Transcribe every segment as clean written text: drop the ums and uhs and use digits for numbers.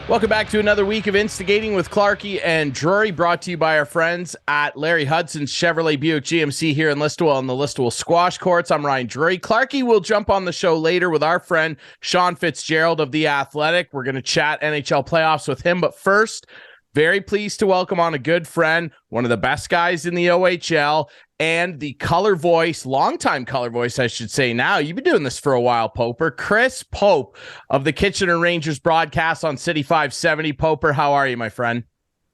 Welcome back to another week of Instigating with Clarkey and Drury, brought to you by our friends at Larry Hudson's Chevrolet Buick GMC here in Listowel on the Listowel Squash Courts. I'm Ryan Drury. Clarkey will jump on the show later with our friend Sean Fitzgerald of The Athletic. We're going to chat NHL playoffs with him, but first, very pleased to welcome on a good friend, one of the best guys in the OHL, and the color voice, longtime color voice, I should say now. You've been doing this for a while, Poper. Chris Pope of the Kitchener Rangers broadcast on City 570. Poper, how are you, my friend?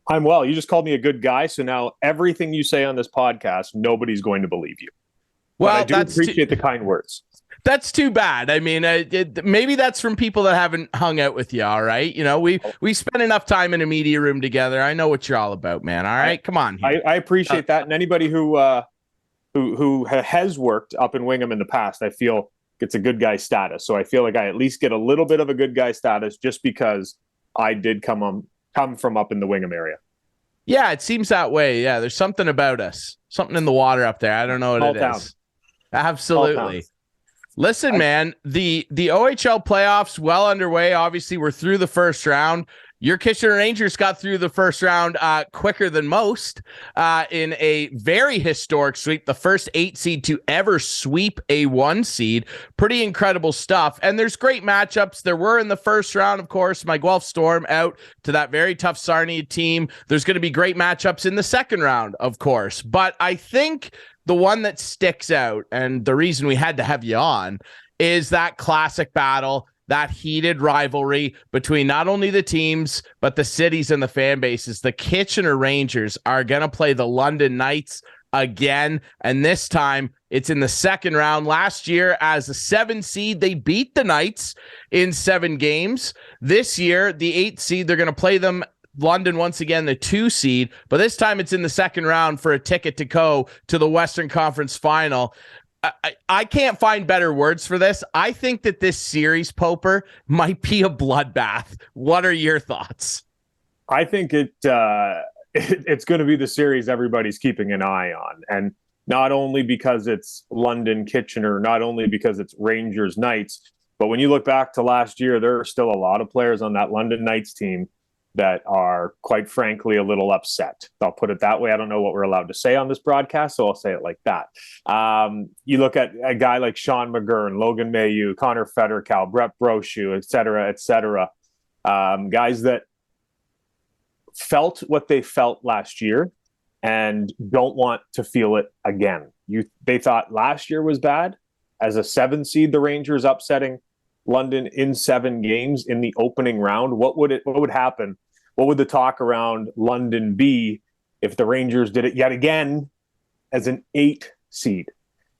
I'm well. You just called me a good guy, so now everything you say on this podcast, nobody's going to believe you. Well, but I do appreciate the kind words. That's too bad. I mean, maybe that's from people that haven't hung out with you, all right? You know, we spend enough time in a media room together. I know what you're all about, man. All right, come on. I appreciate that. And anybody who has worked up in Wingham in the past, I feel gets a good guy status. So I feel like I at least get a little bit of a good guy status just because I did come from up in the Wingham area. Yeah, it seems that way. Yeah, there's something about us, something in the water up there. I don't know what it is. Absolutely. Listen, man, the OHL playoffs well underway. Obviously, we're through the first round. Your Kitchener Rangers got through the first round quicker than most in a very historic sweep, the first 8 seed to ever sweep a 1 seed. Pretty incredible stuff. And there's great matchups. There were in the first round, of course, my Guelph Storm out to that very tough Sarnia team. There's going to be great matchups in the second round, of course. But I think the one that sticks out, and the reason we had to have you on, is that classic battle, that heated rivalry between not only the teams, but the cities and the fan bases. The Kitchener Rangers are going to play the London Knights again, and this time it's in the second round. Last year, as a 7 seed, they beat the Knights in 7 games. This year, the 8 seed, they're going to play them London once again, the 2 seed, but this time it's in the second round for a ticket to go to the Western Conference Final. I can't find better words for this. I think that this series, Poper, might be a bloodbath. What are your thoughts? I think it's going to be the series everybody's keeping an eye on, and not only because it's London Kitchener, not only because it's Rangers Knights, but when you look back to last year, there are still a lot of players on that London Knights team that are, quite frankly, a little upset. I'll put it that way. I don't know what we're allowed to say on this broadcast, so I'll say it like that. You look at a guy like Sean McGurn, Logan Mailloux, Connor Federcal, Brett Brochu, et cetera, guys that felt what they felt last year and don't want to feel it again. They thought last year was bad. As a 7 seed, the Rangers upsetting London in 7 games in the opening round. What would happen? What would the talk around London be if the Rangers did it yet again as an 8 seed?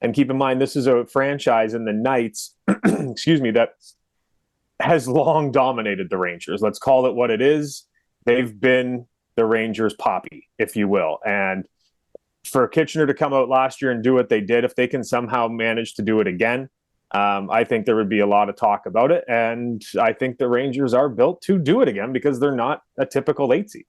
And keep in mind, this is a franchise in the Knights, excuse me, that has long dominated the Rangers. Let's call it what it is. They've been the Rangers' poppy, if you will. And for Kitchener to come out last year and do what they did, if they can somehow manage to do it again, I think there would be a lot of talk about it, and I think the Rangers are built to do it again because they're not a typical 8 seed.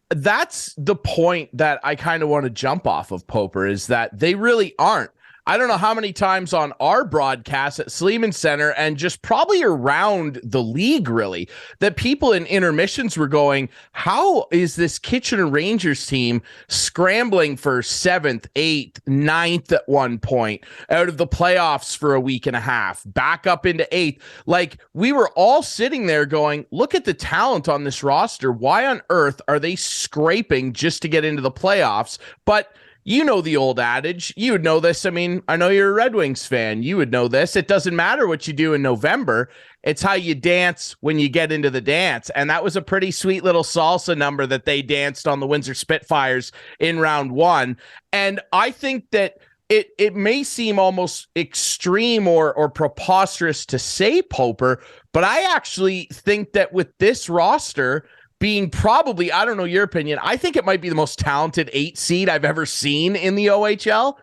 That's the point that I kind of want to jump off of, Poper, is that they really aren't. I don't know how many times on our broadcast at Sleeman Center and just probably around the league, really, that people in intermissions were going, how is this Kitchener Rangers team scrambling for 7th, 8th, 9th at one point, out of the playoffs for a week and a half, back up into 8th? Like, we were all sitting there going, look at the talent on this roster. Why on earth are they scraping just to get into the playoffs? But you know the old adage. You would know this. I mean, I know you're a Red Wings fan. You would know this. It doesn't matter what you do in November. It's how you dance when you get into the dance. And that was a pretty sweet little salsa number that they danced on the Windsor Spitfires in round 1. And I think that it may seem almost extreme or preposterous to say, Poper, but I actually think that with this roster being probably, I don't know your opinion, I think it might be the most talented 8 seed I've ever seen in the OHL.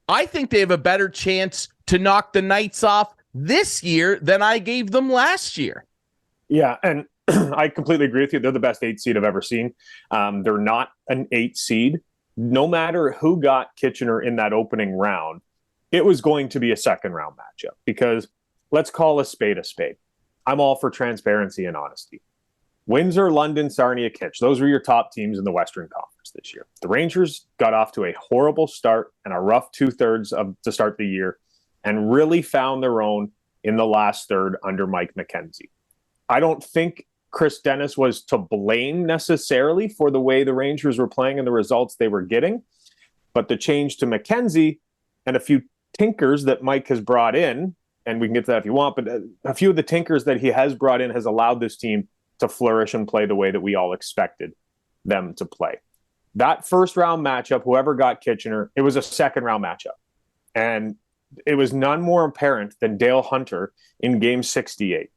I think they have a better chance to knock the Knights off this year than I gave them last year. Yeah, and I completely agree with you. They're the best 8 seed I've ever seen. They're not an 8 seed. No matter who got Kitchener in that opening round, it was going to be a second round matchup because let's call a spade a spade. I'm all for transparency and honesty. Windsor, London, Sarnia, Kitch. Those were your top teams in the Western Conference this year. The Rangers got off to a horrible start and a rough 2/3 to start the year and really found their own in the last third under Mike McKenzie. I don't think Chris Dennis was to blame necessarily for the way the Rangers were playing and the results they were getting, but the change to McKenzie and a few tinkers that Mike has brought in, and we can get to that if you want, but a few of the tinkers that he has brought in has allowed this team to flourish and play the way that we all expected them to play. That first round matchup, whoever got Kitchener, it was a second round matchup. And it was none more apparent than Dale Hunter in game 68.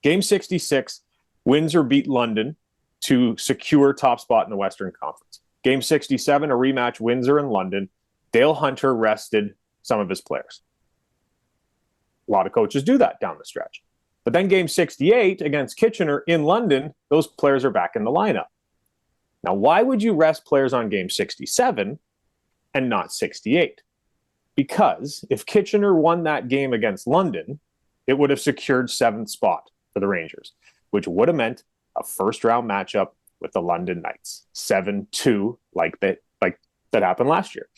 Game 66, Windsor beat London to secure top spot in the Western Conference. Game 67, a rematch, Windsor and London. Dale Hunter rested some of his players. A lot of coaches do that down the stretch. But then game 68 against Kitchener in London, those players are back in the lineup. Now, why would you rest players on game 67 and not 68? Because if Kitchener won that game against London, it would have secured 7th spot for the Rangers, which would have meant a first-round matchup with the London Knights, 7-2, like that happened last year.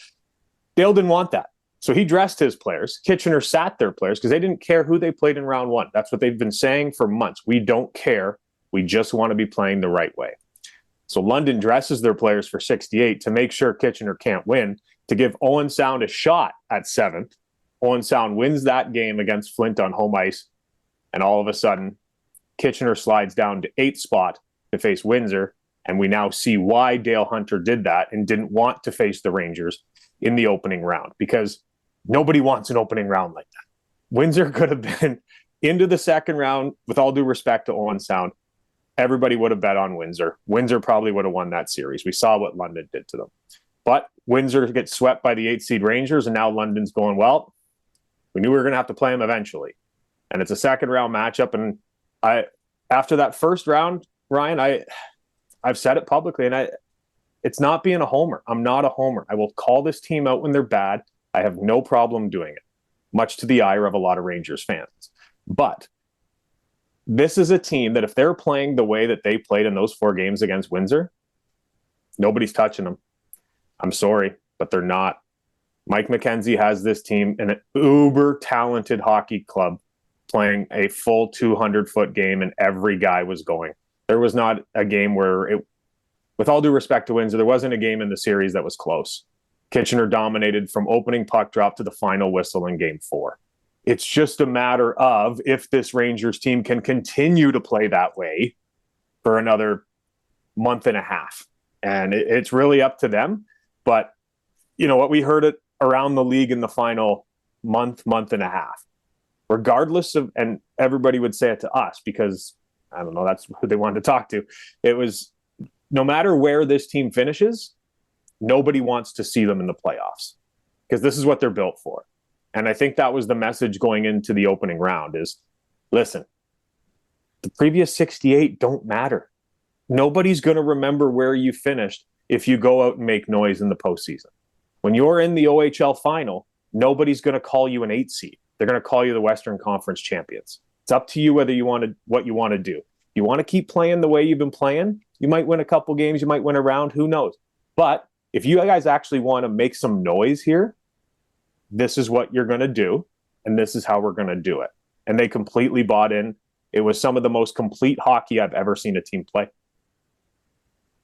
Dale didn't want that. So he dressed his players. Kitchener sat their players because they didn't care who they played in round one. That's what they've been saying for months. We don't care. We just want to be playing the right way. So London dresses their players for 68 to make sure Kitchener can't win, to give Owen Sound a shot at 7th. Owen Sound wins that game against Flint on home ice. And all of a sudden, Kitchener slides down to 8th spot to face Windsor. And we now see why Dale Hunter did that and didn't want to face the Rangers in the opening round, because nobody wants an opening round like that. Windsor could have been into the second round, with all due respect to Owen Sound. Everybody would have bet on Windsor. Windsor probably would have won that series. We saw what London did to them. But Windsor gets swept by the 8th seed Rangers, and now London's going, well, we knew we were going to have to play them eventually. And it's a second round matchup. And after that first round, Ryan, I've said it publicly, and it's not being a homer. I'm not a homer. I will call this team out when they're bad. I have no problem doing it, much to the ire of a lot of Rangers fans. But this is a team that if they're playing the way that they played in those 4 games against Windsor, nobody's touching them. I'm sorry, but they're not. Mike McKenzie has this team in an uber-talented hockey club playing a full 200-foot game, and every guy was going. There was not a game where, with all due respect to Windsor, there wasn't a game in the series that was close. Kitchener dominated from opening puck drop to the final whistle in game 4. It's just a matter of if this Rangers team can continue to play that way for another month and a half. And it's really up to them. But, you know what, we heard it around the league in the final month and a half. Regardless of, and everybody would say it to us because, I don't know, that's who they wanted to talk to. It was, no matter where this team finishes, nobody wants to see them in the playoffs because this is what they're built for. And I think that was the message going into the opening round is, listen, the previous 68 don't matter. Nobody's going to remember where you finished if you go out and make noise in the postseason. When you're in the OHL final, nobody's going to call you an 8 seed. They're going to call you the Western Conference champions. It's up to you whether you want to, what you want to do. You want to keep playing the way you've been playing? You might win a couple games. You might win a round. Who knows? But if you guys actually want to make some noise here, this is what you're going to do, and this is how we're going to do it. And they completely bought in. It was some of the most complete hockey I've ever seen a team play.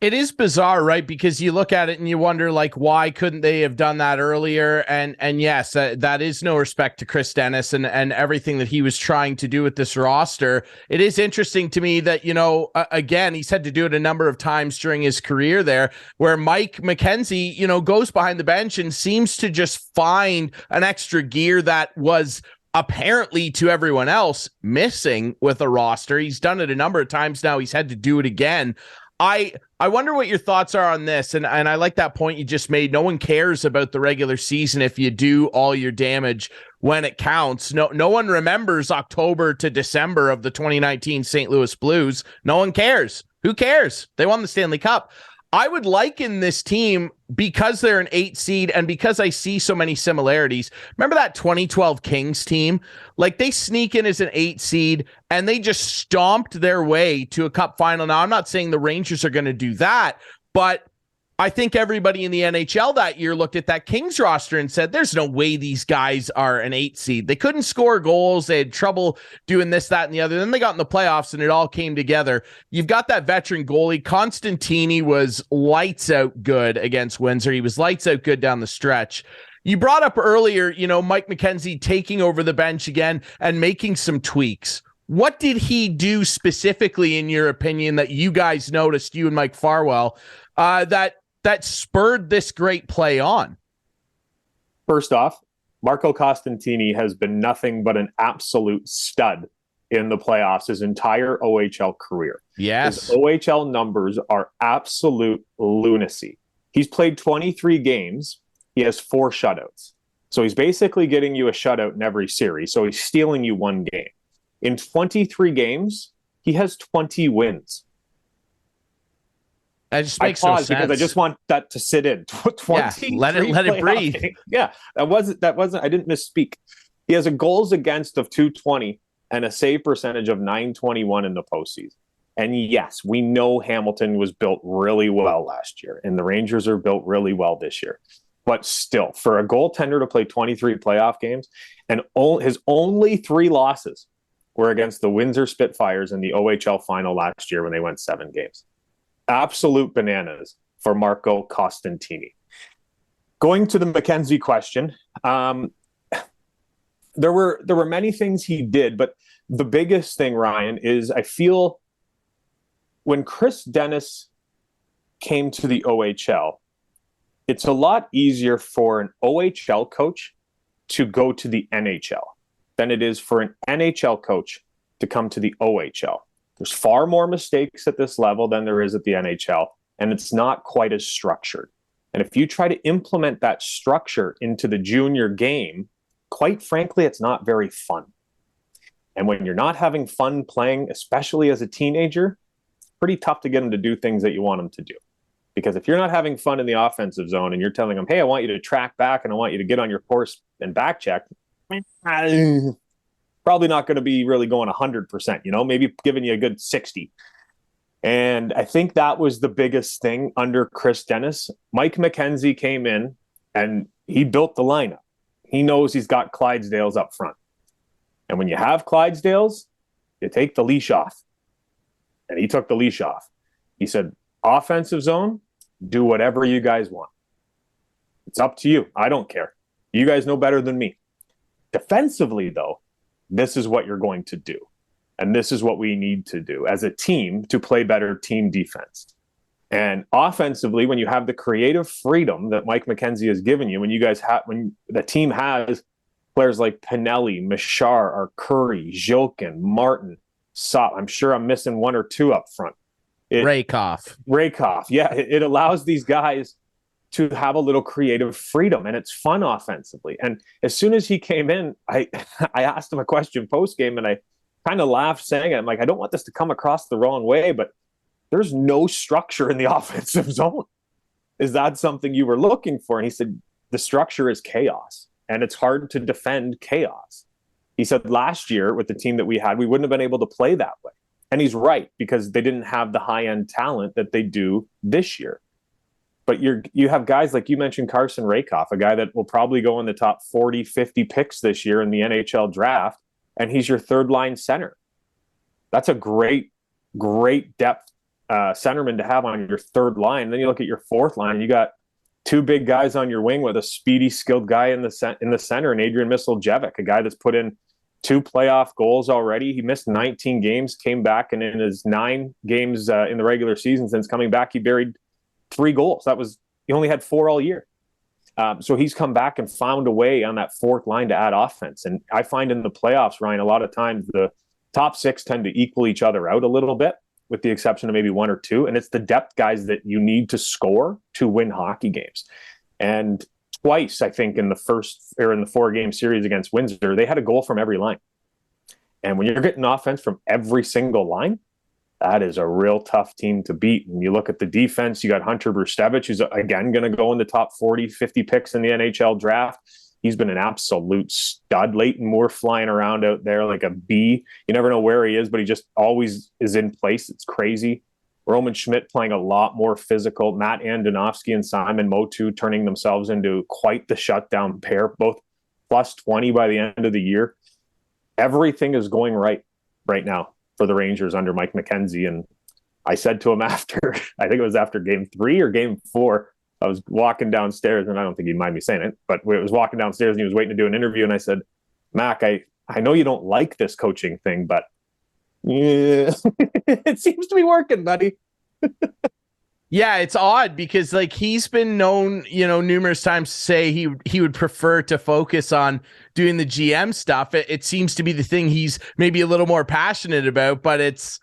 It is bizarre, right? Because you look at it and you wonder, like, why couldn't they have done that earlier? And yes, that is no respect to Chris Dennis and everything that he was trying to do with this roster. It is interesting to me that, you know, again, he's had to do it a number of times during his career there, where Mike McKenzie, you know, goes behind the bench and seems to just find an extra gear that was apparently to everyone else missing with a roster. He's done it a number of times now. He's had to do it again. I wonder what your thoughts are on this. And I like that point you just made. No one cares about the regular season if you do all your damage when it counts. No one remembers October to December of the 2019 St. Louis Blues. No one cares. Who cares? They won the Stanley Cup. I would liken this team, because they're an 8 seed and because I see so many similarities. Remember that 2012 Kings team? Like, they sneak in as an 8 seed and they just stomped their way to a cup final. Now, I'm not saying the Rangers are going to do that, but I think everybody in the NHL that year looked at that Kings roster and said, there's no way these guys are an 8 seed. They couldn't score goals. They had trouble doing this, that, and the other. Then they got in the playoffs and it all came together. You've got that veteran goalie. Constantini was lights out good against Windsor. He was lights out good down the stretch. You brought up earlier, Mike McKenzie taking over the bench again and making some tweaks. What did he do specifically, in your opinion, that you guys noticed, you and Mike Farwell, that spurred this great play on? First off, Marco Costantini has been nothing but an absolute stud in the playoffs his entire OHL career. Yes. His OHL numbers are absolute lunacy. He's played 23 games. He has 4 shutouts. So he's basically getting you a shutout in every series. So he's stealing you one game. In 23 games, he has 20 wins. That just makes no sense. Because I just want that to sit in. 20. Let it breathe. Yeah, that wasn't. I didn't misspeak. He has a goals against of 220 and a save percentage of 921 in the postseason. And yes, we know Hamilton was built really well last year, and the Rangers are built really well this year. But still, for a goaltender to play 23 playoff games, and his only 3 losses were against the Windsor Spitfires in the OHL final last year when they went 7 games. Absolute bananas for Marco Costantini. Going to the McKenzie question, there were many things he did, but the biggest thing, Ryan, is I feel when Chris Dennis came to the OHL, it's a lot easier for an OHL coach to go to the NHL than it is for an NHL coach to come to the OHL. There's far more mistakes at this level than there is at the NHL, and it's not quite as structured. And if you try to implement that structure into the junior game, quite frankly, it's not very fun. And when you're not having fun playing, especially as a teenager, it's pretty tough to get them to do things that you want them to do. Because if you're not having fun in the offensive zone and you're telling them, hey, I want you to track back and I want you to get on your course and back check, probably not going to be really going 100%, maybe giving you a good 60. And I think that was the biggest thing under Chris Dennis. Mike McKenzie came in and he built the lineup. He knows he's got Clydesdales up front. And when you have Clydesdales, you take the leash off. And he took the leash off. He said, offensive zone, do whatever you guys want. It's up to you. I don't care. You guys know better than me. Defensively, though, this is what you're going to do. And this is what we need to do as a team to play better team defense. And offensively, when you have the creative freedom that Mike McKenzie has given you, when the team has players like Pinelli, Machar, Arcuri, Jilkin, Martin, Sop, I'm sure I'm missing 1 or 2 up front. Rakoff. Yeah, it allows these guys to have a little creative freedom, and it's fun offensively. And as soon as he came in, I asked him a question post-game, and I kind of laughed saying it. I'm like, I don't want this to come across the wrong way, but there's no structure in the offensive zone. Is that something you were looking for? And he said, the structure is chaos, and it's hard to defend chaos. He said last year with the team that we had, we wouldn't have been able to play that way. And he's right, because they didn't have the high-end talent that they do this year. But you have guys like you mentioned, Carson Rakoff, a guy that will probably go in the top 40, 50 picks this year in the NHL draft, and he's your third-line center. That's a great depth centerman to have on your third line. And then you look at your fourth line, and you got 2 big guys on your wing with a speedy, skilled guy in the center, and Adrian Misseljevic, a guy that's put in 2 playoff goals already. He missed 19 games, came back, and in his 9 games in the regular season since coming back, he buried 3 goals. He only had 4 all year. So he's come back and found a way on that fourth line to add offense. And I find in the playoffs, Ryan, a lot of times the top 6 tend to equal each other out a little bit, with the exception of maybe 1 or 2. And it's the depth guys that you need to score to win hockey games. And twice, I think, in the 4-game series against Windsor, they had a goal from every line. And when you're getting offense from every single line, that is a real tough team to beat. And you look at the defense, you got Hunter Brustevich, who's again going to go in the top 40, 50 picks in the NHL draft. He's been an absolute stud. Leighton Moore flying around out there like a bee. You never know where he is, but he just always is in place. It's crazy. Roman Schmidt playing a lot more physical. Matt Andonovski and Simon Motu turning themselves into quite the shutdown pair, both plus 20 by the end of the year. Everything is going right now for the Rangers under Mike McKenzie. And I said to him after, I think it was after game 3 or game 4, I was walking downstairs, and I don't think he'd mind me saying it, but I was walking downstairs and he was waiting to do an interview. And I said, Mac, I know you don't like this coaching thing, but yeah, it seems to be working, buddy. Yeah, it's odd because like he's been known, numerous times to say he would prefer to focus on doing the GM stuff. It seems to be the thing he's maybe a little more passionate about, but it's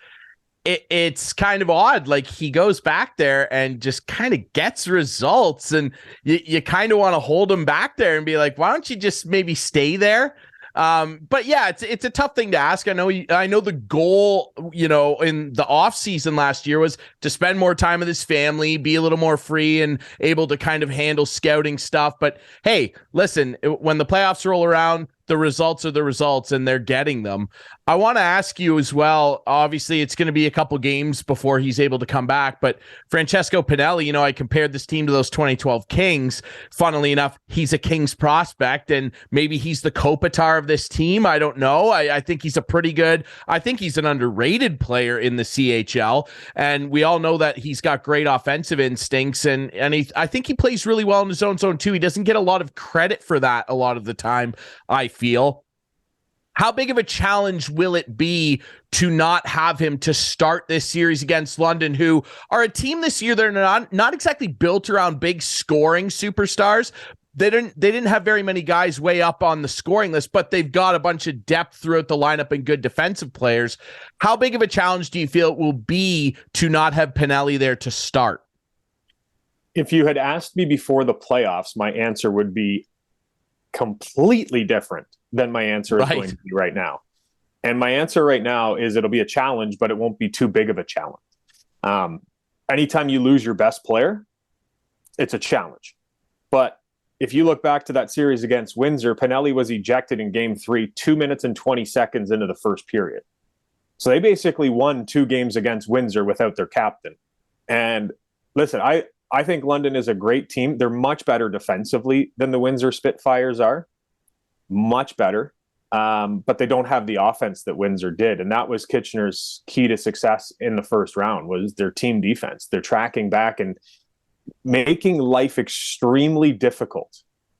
kind of odd. Like he goes back there and just kind of gets results, and you kind of want to hold him back there and be like, why don't you just maybe stay there? But yeah, it's a tough thing to ask. I know the goal, in the off season last year was to spend more time with his family, be a little more free and able to kind of handle scouting stuff. But hey, listen, when the playoffs roll around, the results are the results, and they're getting them. I want to ask you as well, obviously it's going to be a couple games before he's able to come back, but Francesco Pinelli, I compared this team to those 2012 Kings. Funnily enough, he's a Kings prospect, and maybe he's the Kopitar of this team. I don't know. I think he's I think he's an underrated player in the CHL, and we all know that he's got great offensive instincts, and I think he plays really well in his own zone too. He doesn't get a lot of credit for that a lot of the time, I feel. How big of a challenge will it be to not have him to start this series against London, who are a team this year? They're not exactly built around big scoring superstars. They didn't have very many guys way up on the scoring list, but they've got a bunch of depth throughout the lineup and good defensive players. How big of a challenge do you feel it will be to not have Pinelli there to start? If you had asked me before the playoffs, my answer would be completely different than my answer is going to be right now. And my answer right now is it'll be a challenge, but it won't be too big of a challenge. Anytime you lose your best player, it's a challenge. But if you look back to that series against Windsor, Pinelli was ejected in game 3, 2 minutes and 20 seconds into the first period. So they basically won 2 games against Windsor without their captain. And listen, I think London is a great team. They're much better defensively than the Windsor Spitfires are. Much better. But they don't have the offense that Windsor did. And that was Kitchener's key to success in the first round, was their team defense. They're tracking back and making life extremely difficult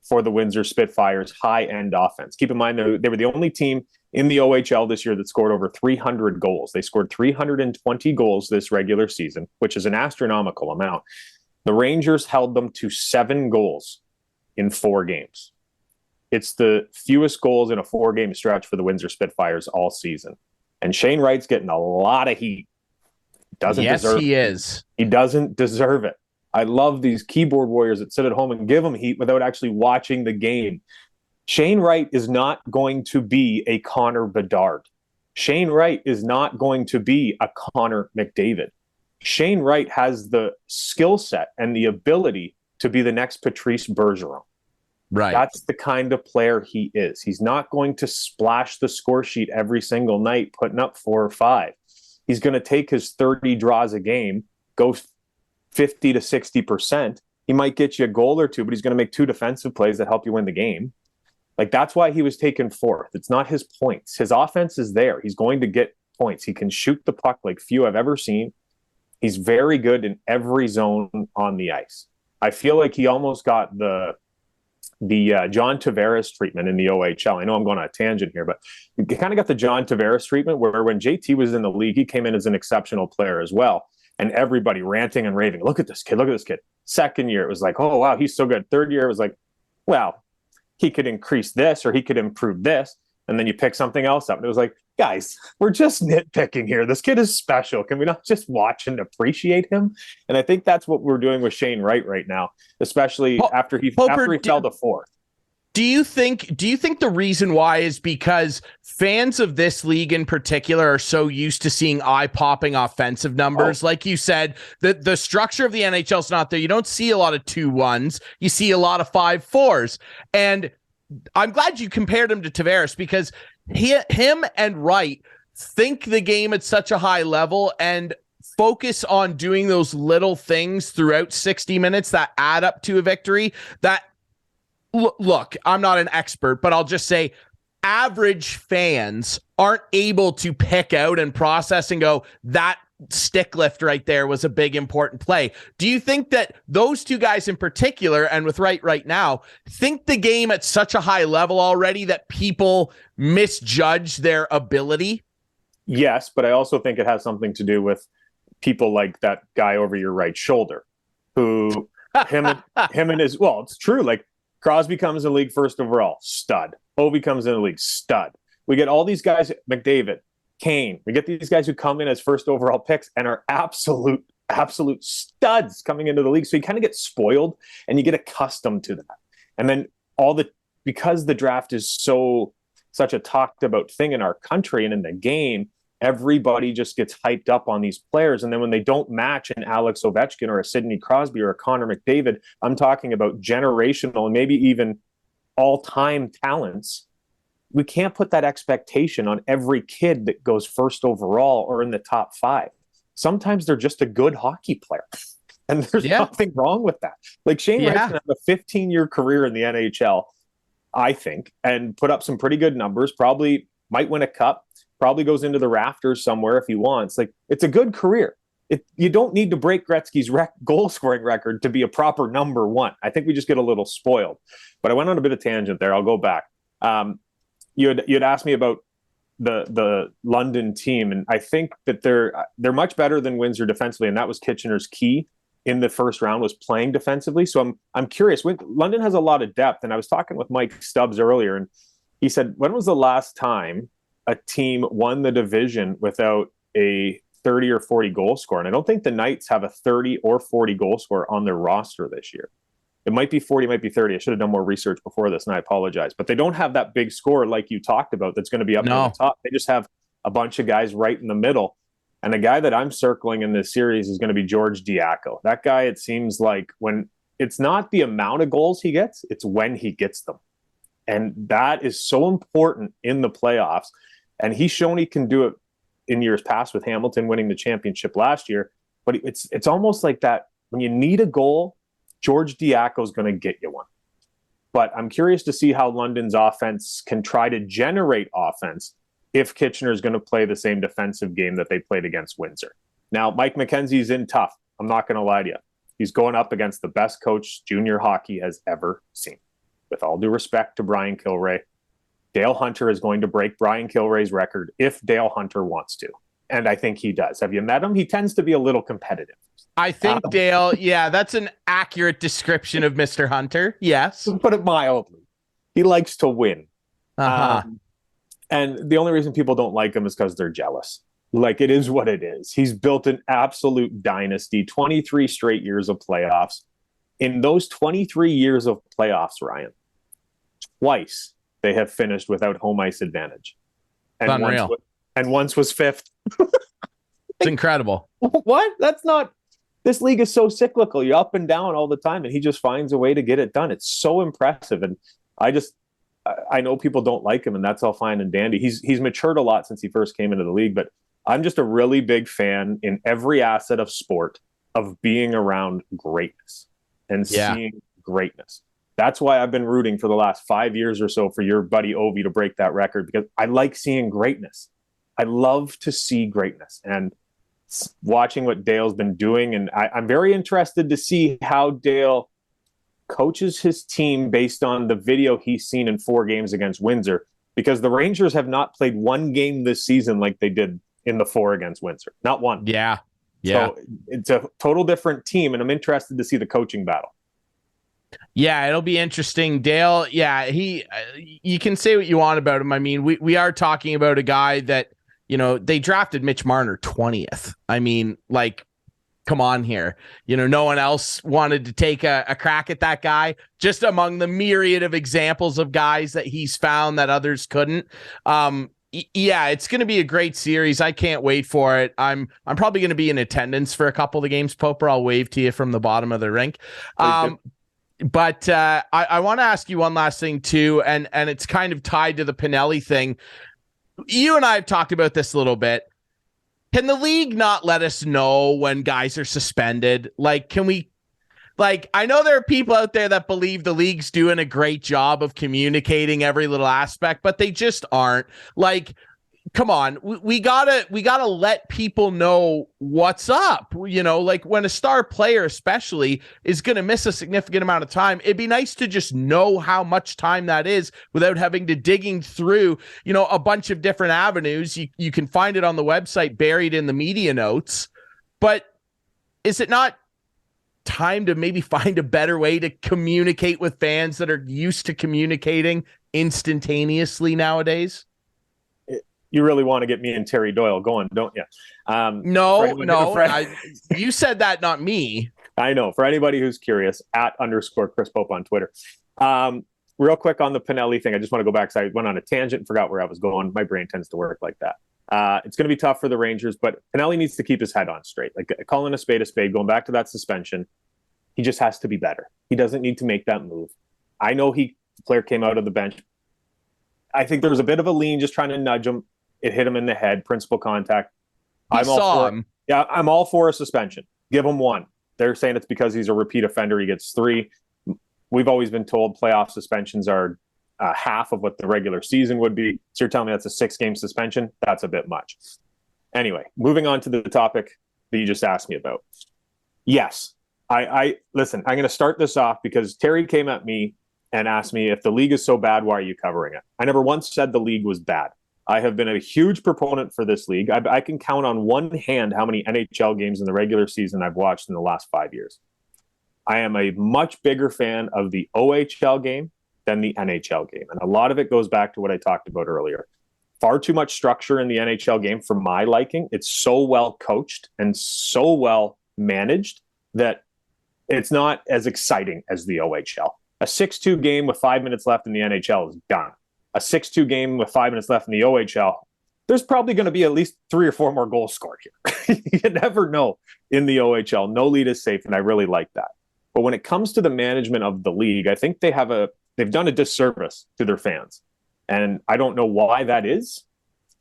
for the Windsor Spitfires' high-end offense. Keep in mind, they were the only team in the OHL this year that scored over 300 goals. They scored 320 goals this regular season, which is an astronomical amount. The Rangers held them to 7 goals in 4 games. It's the fewest goals in a 4-game stretch for the Windsor Spitfires all season. And Shane Wright's getting a lot of heat. He is. He doesn't deserve it. I love these keyboard warriors that sit at home and give him heat without actually watching the game. Shane Wright is not going to be a Connor Bedard. Shane Wright is not going to be a Connor McDavid. Shane Wright has the skill set and the ability to be the next Patrice Bergeron. Right. That's the kind of player he is. He's not going to splash the score sheet every single night, putting up 4 or 5. He's going to take his 30 draws a game, go 50 to 60%. He might get you a goal or 2, but he's going to make 2 defensive plays that help you win the game. Like, that's why he was taken 4th. It's not his points. His offense is there. He's going to get points. He can shoot the puck like few I've ever seen. He's very good in every zone on the ice. I feel like he almost got the John Tavares treatment in the OHL. I know I'm going on a tangent here, but he kind of got the John Tavares treatment where when JT was in the league, he came in as an exceptional player as well. And everybody ranting and raving, look at this kid, look at this kid. Second year, it was like, oh, wow, he's so good. Third year, it was like, well, he could increase this or he could improve this. And then you pick something else up. And it was like, guys, we're just nitpicking here. This kid is special. Can we not just watch and appreciate him? And I think that's what we're doing with Shane Wright right now, especially after he fell to 4th. Do you think the reason why is because fans of this league in particular are so used to seeing eye-popping offensive numbers? Like you said, the structure of the NHL is not there. You don't see a lot of 2-1s. You see a lot of 5-4s. And I'm glad you compared him to Tavares, because him and Wright think the game at such a high level and focus on doing those little things throughout 60 minutes that add up to a victory. That, look, I'm not an expert, but I'll just say average fans aren't able to pick out and process and go, that stick lift right there was a big important play. Do you think that those two guys in particular, and with Wright right now, think the game at such a high level already that people misjudge their ability? Yes, but I also think it has something to do with people like that guy over your right shoulder, who him and his, well, it's true. Like Crosby comes in the league first overall, stud. Ovi comes in the league, stud. We get all these guys, McDavid, Kane. We get these guys who come in as first overall picks and are absolute studs coming into the league. So you kind of get spoiled and you get accustomed to that. And then because the draft is such a talked about thing in our country and in the game, everybody just gets hyped up on these players. And then when they don't match an Alex Ovechkin or a Sidney Crosby or a Connor McDavid, I'm talking about generational and maybe even all-time talents. We can't put that expectation on every kid that goes first overall or in the top 5. Sometimes they're just a good hockey player. And there's nothing wrong with that. Like Shane Wright's going to have a 15-year career in the NHL, I think, and put up some pretty good numbers, probably might win a cup, probably goes into the rafters somewhere if he wants. Like, it's a good career. You don't need to break Gretzky's goal scoring record to be a proper number 1. I think we just get a little spoiled. But I went on a bit of tangent there. I'll go back. You had asked me about the London team, and I think that they're much better than Windsor defensively, and that was Kitchener's key in the first round, was playing defensively. So I'm curious. London has a lot of depth, and I was talking with Mike Stubbs earlier, and he said, when was the last time a team won the division without a 30 or 40 goal scorer? And I don't think the Knights have a 30 or 40 goal scorer on their roster this year. It might be 40, it might be 30. I should have done more research before this, and I apologize. But they don't have that big scorer like you talked about that's going to be up on the top. They just have a bunch of guys right in the middle. And the guy that I'm circling in this series is going to be George Diaco. That guy, it seems like, when it's not the amount of goals he gets, it's when he gets them. And that is so important in the playoffs. And he's shown he can do it in years past with Hamilton winning the championship last year. But it's almost like that. When you need a goal, George Diaco is going to get you one. But I'm curious to see how London's offense can try to generate offense if Kitchener is going to play the same defensive game that they played against Windsor. Now, Mike McKenzie's in tough. I'm not going to lie to you. He's going up against the best coach junior hockey has ever seen. With all due respect to Brian Kilray, Dale Hunter is going to break Brian Kilray's record if Dale Hunter wants to. And I think he does. Have you met him? He tends to be a little competitive. I think Dale, that's an accurate description of Mr. Hunter. Yes. Put it mildly. He likes to win. And the only reason people don't like him is because they're jealous. Like, it is what it is. He's built an absolute dynasty, 23 straight years of playoffs. In those 23 years of playoffs, Ryan, twice they have finished without home ice advantage. And unreal. Once was fifth. It's incredible. What? That's not... This league is so cyclical. You're up and down all the time, and he just finds a way to get it done. It's so impressive. And I know people don't like him, and that's all fine and dandy. He's matured a lot since he first came into the league, but I'm just a really big fan in every asset of sport of being around greatness and seeing greatness. That's why I've been rooting for the last 5 years or so for your buddy Ovi to break that record, because I like seeing greatness. I love to see greatness, and watching what Dale's been doing. And I'm very interested to see how Dale coaches his team based on the video he's seen in 4 games against Windsor, because the Rangers have not played one game this season like they did in the 4 against Windsor. Not one. Yeah. So it's a total different team, and I'm interested to see the coaching battle. Yeah, it'll be interesting. Dale, you can say what you want about him. I mean, we are talking about a guy that, they drafted Mitch Marner 20th. I mean, like, come on here. No one else wanted to take a crack at that guy, just among the myriad of examples of guys that he's found that others couldn't. Yeah, it's going to be a great series. I can't wait for it. I'm probably going to be in attendance for a couple of the games, Poper. I'll wave to you from the bottom of the rink. But I want to ask you one last thing too, and it's kind of tied to the Pinelli thing. You and I have talked about this a little bit. Can the league not let us know when guys are suspended? Can we? I know there are people out there that believe the league's doing a great job of communicating every little aspect, but they just aren't. Come on, we gotta let people know what's up. When a star player especially is going to miss a significant amount of time, it'd be nice to just know how much time that is without having to digging through, a bunch of different avenues. You can find it on the website buried in the media notes, but is it not time to maybe find a better way to communicate with fans that are used to communicating instantaneously nowadays? You really want to get me and Terry Doyle going, don't you? No. You said that, not me. I know. For anybody who's curious, @_Chris Pope on Twitter. Real quick on the Pinelli thing, I just want to go back because I went on a tangent and forgot where I was going. My brain tends to work like that. It's going to be tough for the Rangers, but Pinelli needs to keep his head on straight. Calling a spade, going back to that suspension, he just has to be better. He doesn't need to make that move. I know the player came out of the bench. I think there was a bit of a lean, just trying to nudge him. It hit him in the head, principal contact. I'm all for a suspension. Give him 1. They're saying it's because he's a repeat offender. He gets 3. We've always been told playoff suspensions are half of what the regular season would be. So you're telling me that's a 6-game suspension? That's a bit much. Anyway, moving on to the topic that you just asked me about. Yes, I listen, I'm going to start this off because Terry came at me and asked me, if the league is so bad, why are you covering it? I never once said the league was bad. I have been a huge proponent for this league. I can count on one hand how many NHL games in the regular season I've watched in the last 5 years. I am a much bigger fan of the OHL game than the NHL game. And a lot of it goes back to what I talked about earlier. Far too much structure in the NHL game for my liking. It's so well coached and so well managed that it's not as exciting as the OHL. A 6-2 game with 5 minutes left in the NHL is done. A 6-2 game with 5 minutes left in the OHL, there's probably going to be at least 3 or 4 more goals scored here. You never know in the OHL. No lead is safe, and I really like that. But when it comes to the management of the league, I think they've done a disservice to their fans. And I don't know why that is.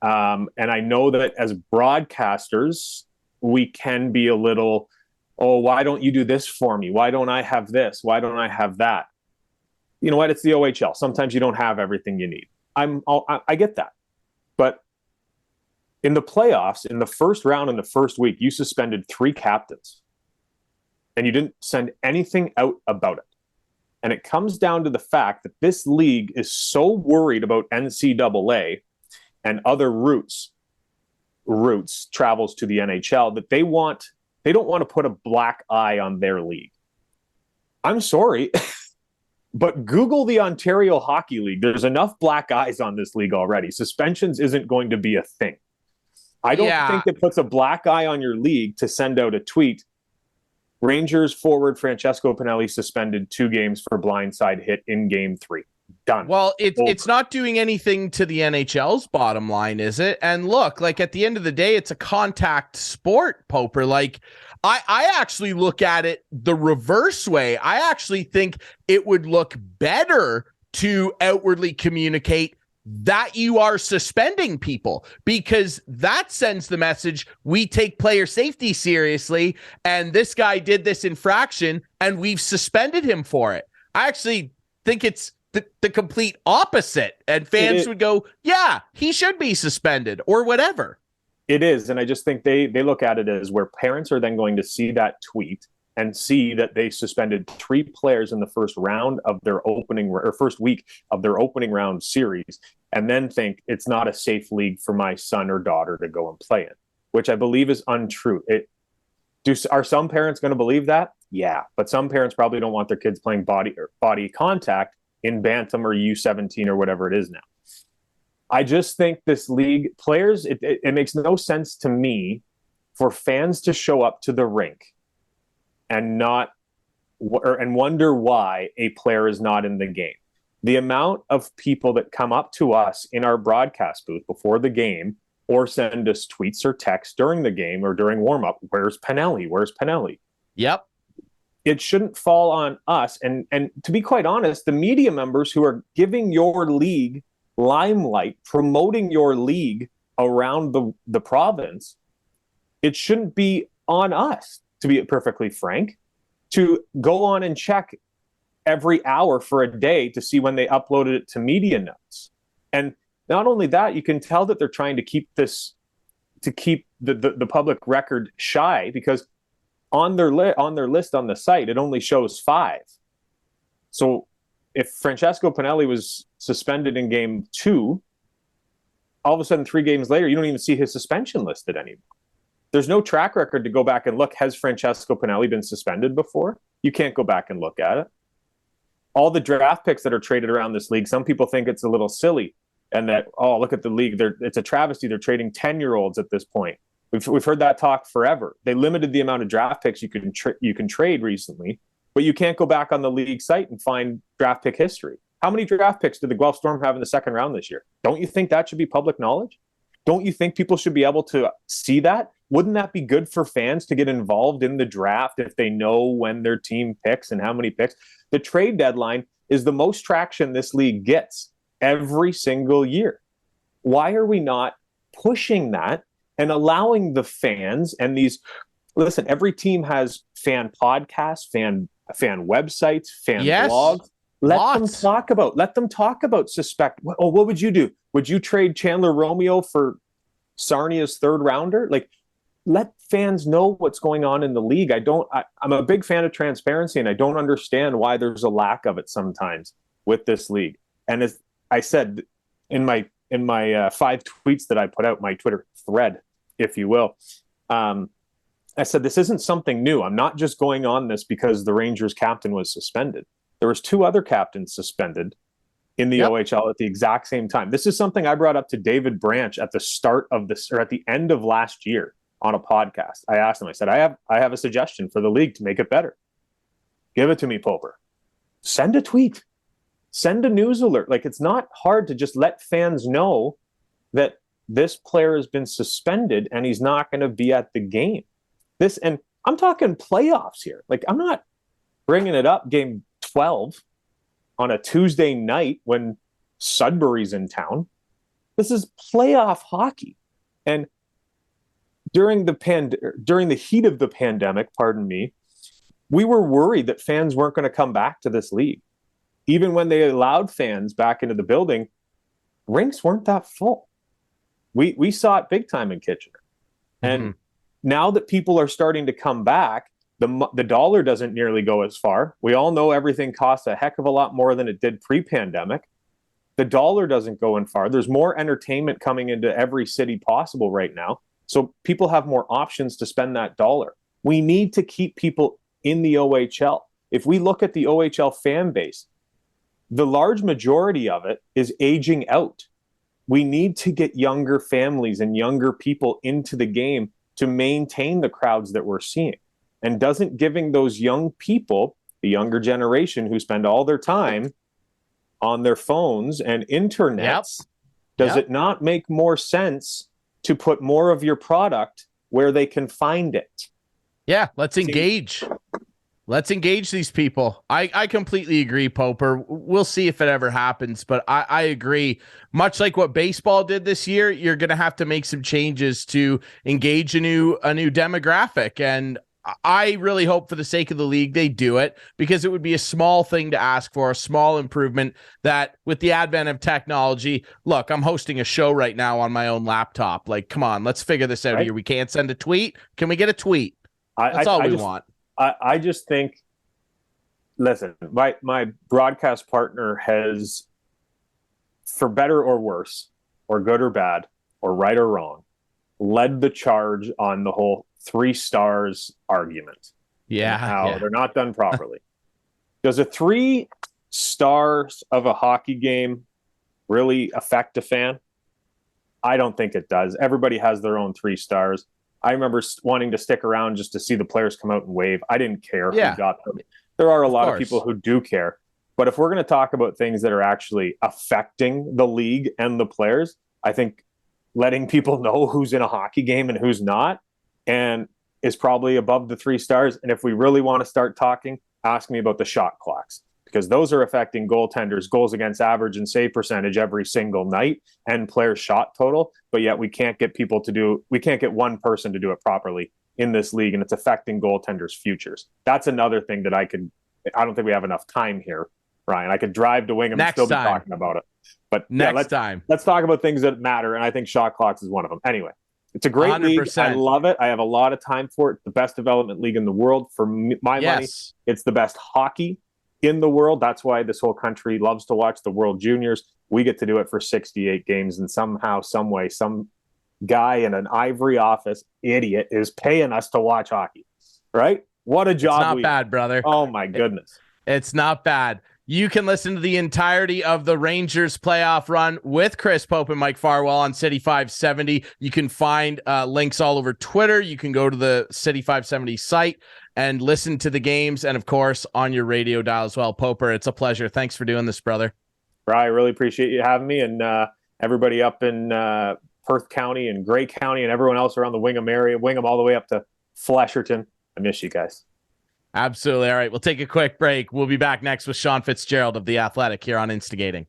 And I know that as broadcasters, we can be a little, why don't you do this for me? Why don't I have this? Why don't I have that? You know what? It's the OHL. Sometimes you don't have everything you need. I get that. But in the playoffs, in the first round, in the first week, you suspended 3 captains. And you didn't send anything out about it. And it comes down to the fact that this league is so worried about NCAA and other travels to the NHL that they don't want to put a black eye on their league. I'm sorry. But Google the Ontario Hockey League. There's enough black eyes on this league already. Suspensions isn't going to be a thing. I don't think it puts a black eye on your league to send out a tweet. Rangers forward Francesco Pinelli suspended 2 games for blindside hit in game 3. Done. Well, it's not doing anything to the NHL's bottom line, is it? And look, at the end of the day, it's a contact sport, Poper. I actually look at it the reverse way. I actually think it would look better to outwardly communicate that you are suspending people, because that sends the message we take player safety seriously, and this guy did this infraction and we've suspended him for it. I actually think it's the complete opposite, and fans would go, yeah, he should be suspended or whatever. It is, and I just think they look at it as where parents are then going to see that tweet and see that they suspended 3 players in the first round of their first week of their opening round series, and then think it's not a safe league for my son or daughter to go and play in, which I believe is untrue. Are some parents going to believe that? Yeah, but some parents probably don't want their kids playing body contact in Bantam or U17 or whatever it is now. I just think this league, players, it makes no sense to me for fans to show up to the rink and wonder why a player is not in the game. The amount of people that come up to us in our broadcast booth before the game or send us tweets or texts during the game or during warm-up, where's Pinelli? Where's Pinelli? Yep. It shouldn't fall on us. And to be quite honest, the media members who are giving your league limelight, promoting your league around the province, it shouldn't be on us, to be perfectly frank, to go on and check every hour for a day to see when they uploaded it to media notes. And not only that, you can tell that they're trying to keep the public record shy, because on their list on the site, it only shows 5. So if Francesco Pinelli was suspended in game 2, all of a sudden 3 games later, you don't even see his suspension listed anymore. There's no track record to go back and look. Has Francesco Pinelli been suspended before? You can't go back and look at it. All the draft picks that are traded around this league, some people think it's a little silly, and that, oh, look at the league. It's a travesty. They're trading 10-year-olds at this point. We've heard that talk forever. They limited the amount of draft picks you can trade recently, but you can't go back on the league site and find draft pick history. How many draft picks did the Guelph Storm have in the second round this year? Don't you think that should be public knowledge? Don't you think people should be able to see that? Wouldn't that be good for fans to get involved in the draft if they know when their team picks and how many picks? The trade deadline is the most traction this league gets every single year. Why are we not pushing that and allowing the fans and these? Listen, every team has fan podcasts, fan websites, fan blogs. Let them talk about suspect. Oh, what would you do? Would you trade Chandler Romeo for Sarnia's third rounder? Like, let fans know what's going on in the league. I'm a big fan of transparency, and I don't understand why there's a lack of it sometimes with this league. And as I said in my 5 tweets that I put out, my Twitter thread, if you will, I said this isn't something new. I'm not just going on this because the Rangers captain was suspended. There was 2 other captains suspended in the OHL at the exact same time. This is something I brought up to David Branch at the start of this, or at the end of last year on a podcast. I asked him, I said, I have a suggestion for the league to make it better. Give it to me, Poper. Send a tweet. Send a news alert. Like, it's not hard to just let fans know that this player has been suspended and he's not going to be at the game. And I'm talking playoffs here. Like, I'm not bringing it up game 12 on a Tuesday night when Sudbury's in town. This is playoff hockey. And during the heat of the pandemic, we were worried that fans weren't going to come back to this league. Even when they allowed fans back into the building, rinks weren't that full. We saw it big time in Kitchener. And now that people are starting to come back, the dollar doesn't nearly go as far. We all know everything costs a heck of a lot more than it did pre-pandemic. The dollar doesn't go in far. There's more entertainment coming into every city possible right now. So people have more options to spend that dollar. We need to keep people in the OHL. If we look at the OHL fan base, the large majority of it is aging out. We need to get younger families and younger people into the game to maintain the crowds that we're seeing. And doesn't giving those young people, the younger generation who spend all their time on their phones and internets, does it not make more sense to put more of your product where they can find it? Yeah, let's engage. Let's engage these people. I completely agree, Poper. We'll see if it ever happens, but I agree. Much like what baseball did this year, you're going to have to make some changes to engage a new demographic. And I really hope for the sake of the league, they do it, because it would be a small thing to ask for, a small improvement that with the advent of technology, look, I'm hosting a show right now on my own laptop. Like, come on, let's figure this out here. We can't send a tweet. Can we get a tweet? That's all we want. I just think, listen, my broadcast partner has, for better or worse, or good or bad, or right or wrong, led the charge on the whole 3 stars argument. How they're not done properly. Does a 3 stars of a hockey game really affect a fan? I don't think it does. Everybody has their own 3 stars. I remember wanting to stick around just to see the players come out and wave. I didn't care who got them. There are a lot of people who do care. But if we're going to talk about things that are actually affecting the league and the players, I think letting people know who's in a hockey game and who's not, and is probably above the 3 stars. And if we really want to start talking, ask me about the shot clocks, because those are affecting goaltenders, goals against average and save percentage every single night, and player shot total. But yet we can't get one person to do it properly in this league, and it's affecting goaltenders' futures. That's another thing that I don't think we have enough time here, Ryan. I could drive to Wingham and still be talking about it. But let's talk about things that matter, and I think shot clocks is one of them. Anyway, it's a great 100%. League. I love it. I have a lot of time for it. The best development league in the world. For my money, it's the best hockey in the world. That's why this whole country loves to watch the World Juniors. We get to do it for 68 games, and somehow, some way, some guy in an ivory office, idiot, is paying us to watch hockey, right? What a job. It's not bad, brother. Oh my goodness. It's not bad. You can listen to the entirety of the Rangers playoff run with Chris Pope and Mike Farwell on City 570. You can find links all over Twitter. You can go to the City 570 site and listen to the games, and of course on your radio dial as well. Poper, it's a pleasure. Thanks for doing this, brother. I really appreciate you having me, and everybody up in Perth County and Grey County and everyone else around the Wingham area, Wingham all the way up to Flesherton. I miss you guys. Absolutely. All right, we'll take a quick break. We'll be back next with Sean Fitzgerald of The Athletic here on Instigating.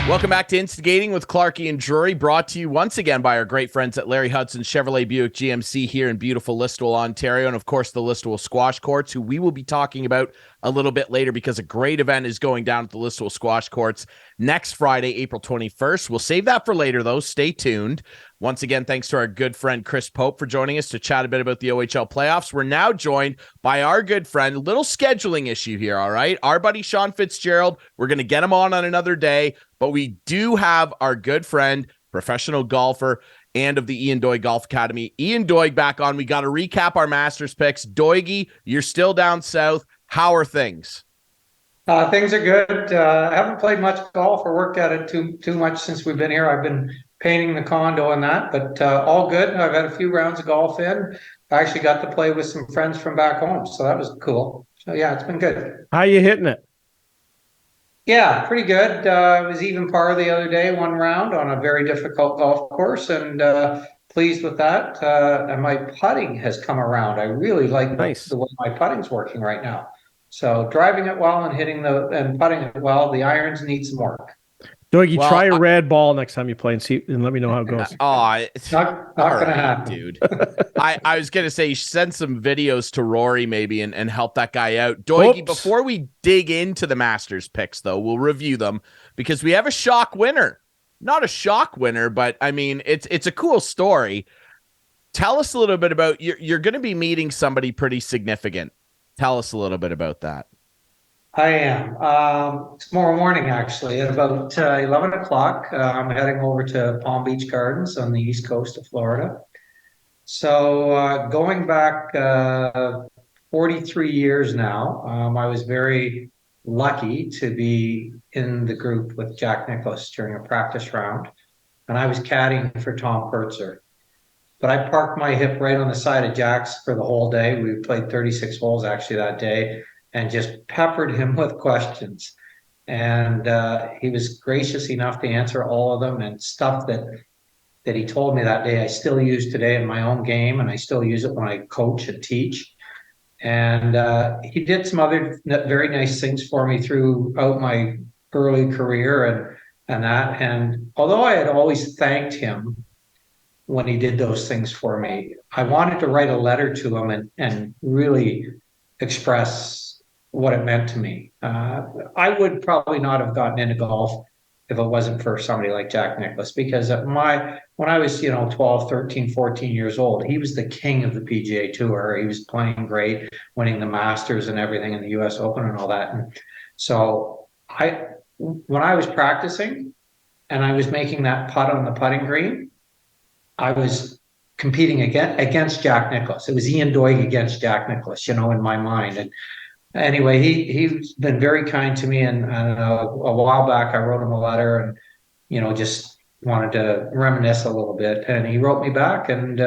Welcome back to Instigating with Clarkey and Drury, brought to you once again by our great friends at Larry Hudson Chevrolet Buick GMC here in beautiful Listowel, Ontario, and of course the Listowel Squash Courts, who we will be talking about a little bit later because a great event is going down at the Listowel Squash Courts next Friday, April 21st. We'll save that for later, though. Stay tuned. Once again, thanks to our good friend Chris Pope for joining us to chat a bit about the OHL playoffs. We're now joined by our good friend, little scheduling issue here, all right? Our buddy Sean Fitzgerald, we're going to get him on another day, but we do have our good friend, professional golfer, and of the Ian Doig Golf Academy, Ian Doig, back on. We got to recap our Masters picks. Doigie, you're still down south. How are things? Things are good. I haven't played much golf or worked at it too much since we've been here. I've been painting the condo and that, but all good. I've had a few rounds of golf in. I actually got to play with some friends from back home, so that was cool. So yeah, it's been good. How you hitting it? Yeah, pretty good. It was even par the other day, one round on a very difficult golf course, and pleased with that. And my putting has come around. I really like the way my putting's working right now. So driving it well and putting it well. The irons need some work. Doigie, try a red ball next time you play and let me know how it goes. It's not going to happen, dude. I was going to say, send some videos to Rory maybe and help that guy out. Doigie, before we dig into the Masters picks, though, we'll review them because we have a shock winner. Not a shock winner, but I mean, it's a cool story. Tell us a little bit about, you're going to be meeting somebody pretty significant. Tell us a little bit about that. I am. Tomorrow morning, actually, at about 11 o'clock, I'm heading over to Palm Beach Gardens on the east coast of Florida. So going back 43 years now, I was very lucky to be in the group with Jack Nicklaus during a practice round, and I was caddying for Tom Pertzer. But I parked my hip right on the side of Jack's for the whole day. We played 36 holes actually that day, and just peppered him with questions. And he was gracious enough to answer all of them, and stuff that he told me that day I still use today in my own game, and I still use it when I coach and teach. And he did some other very nice things for me throughout my early career and that. And although I had always thanked him when he did those things for me, I wanted to write a letter to him and really express what it meant to me. I would probably not have gotten into golf if it wasn't for somebody like Jack Nicklaus, because when I was 12, 13, 14 years old, he was the king of the PGA Tour. He was playing great, winning the Masters and everything in the US Open and all that. And so when I was practicing and I was making that putt on the putting green, I was competing against Jack Nicklaus. It was Ian Doig against Jack Nicklaus, in my mind. And anyway, he's been very kind to me, and a while back I wrote him a letter and just wanted to reminisce a little bit. And he wrote me back and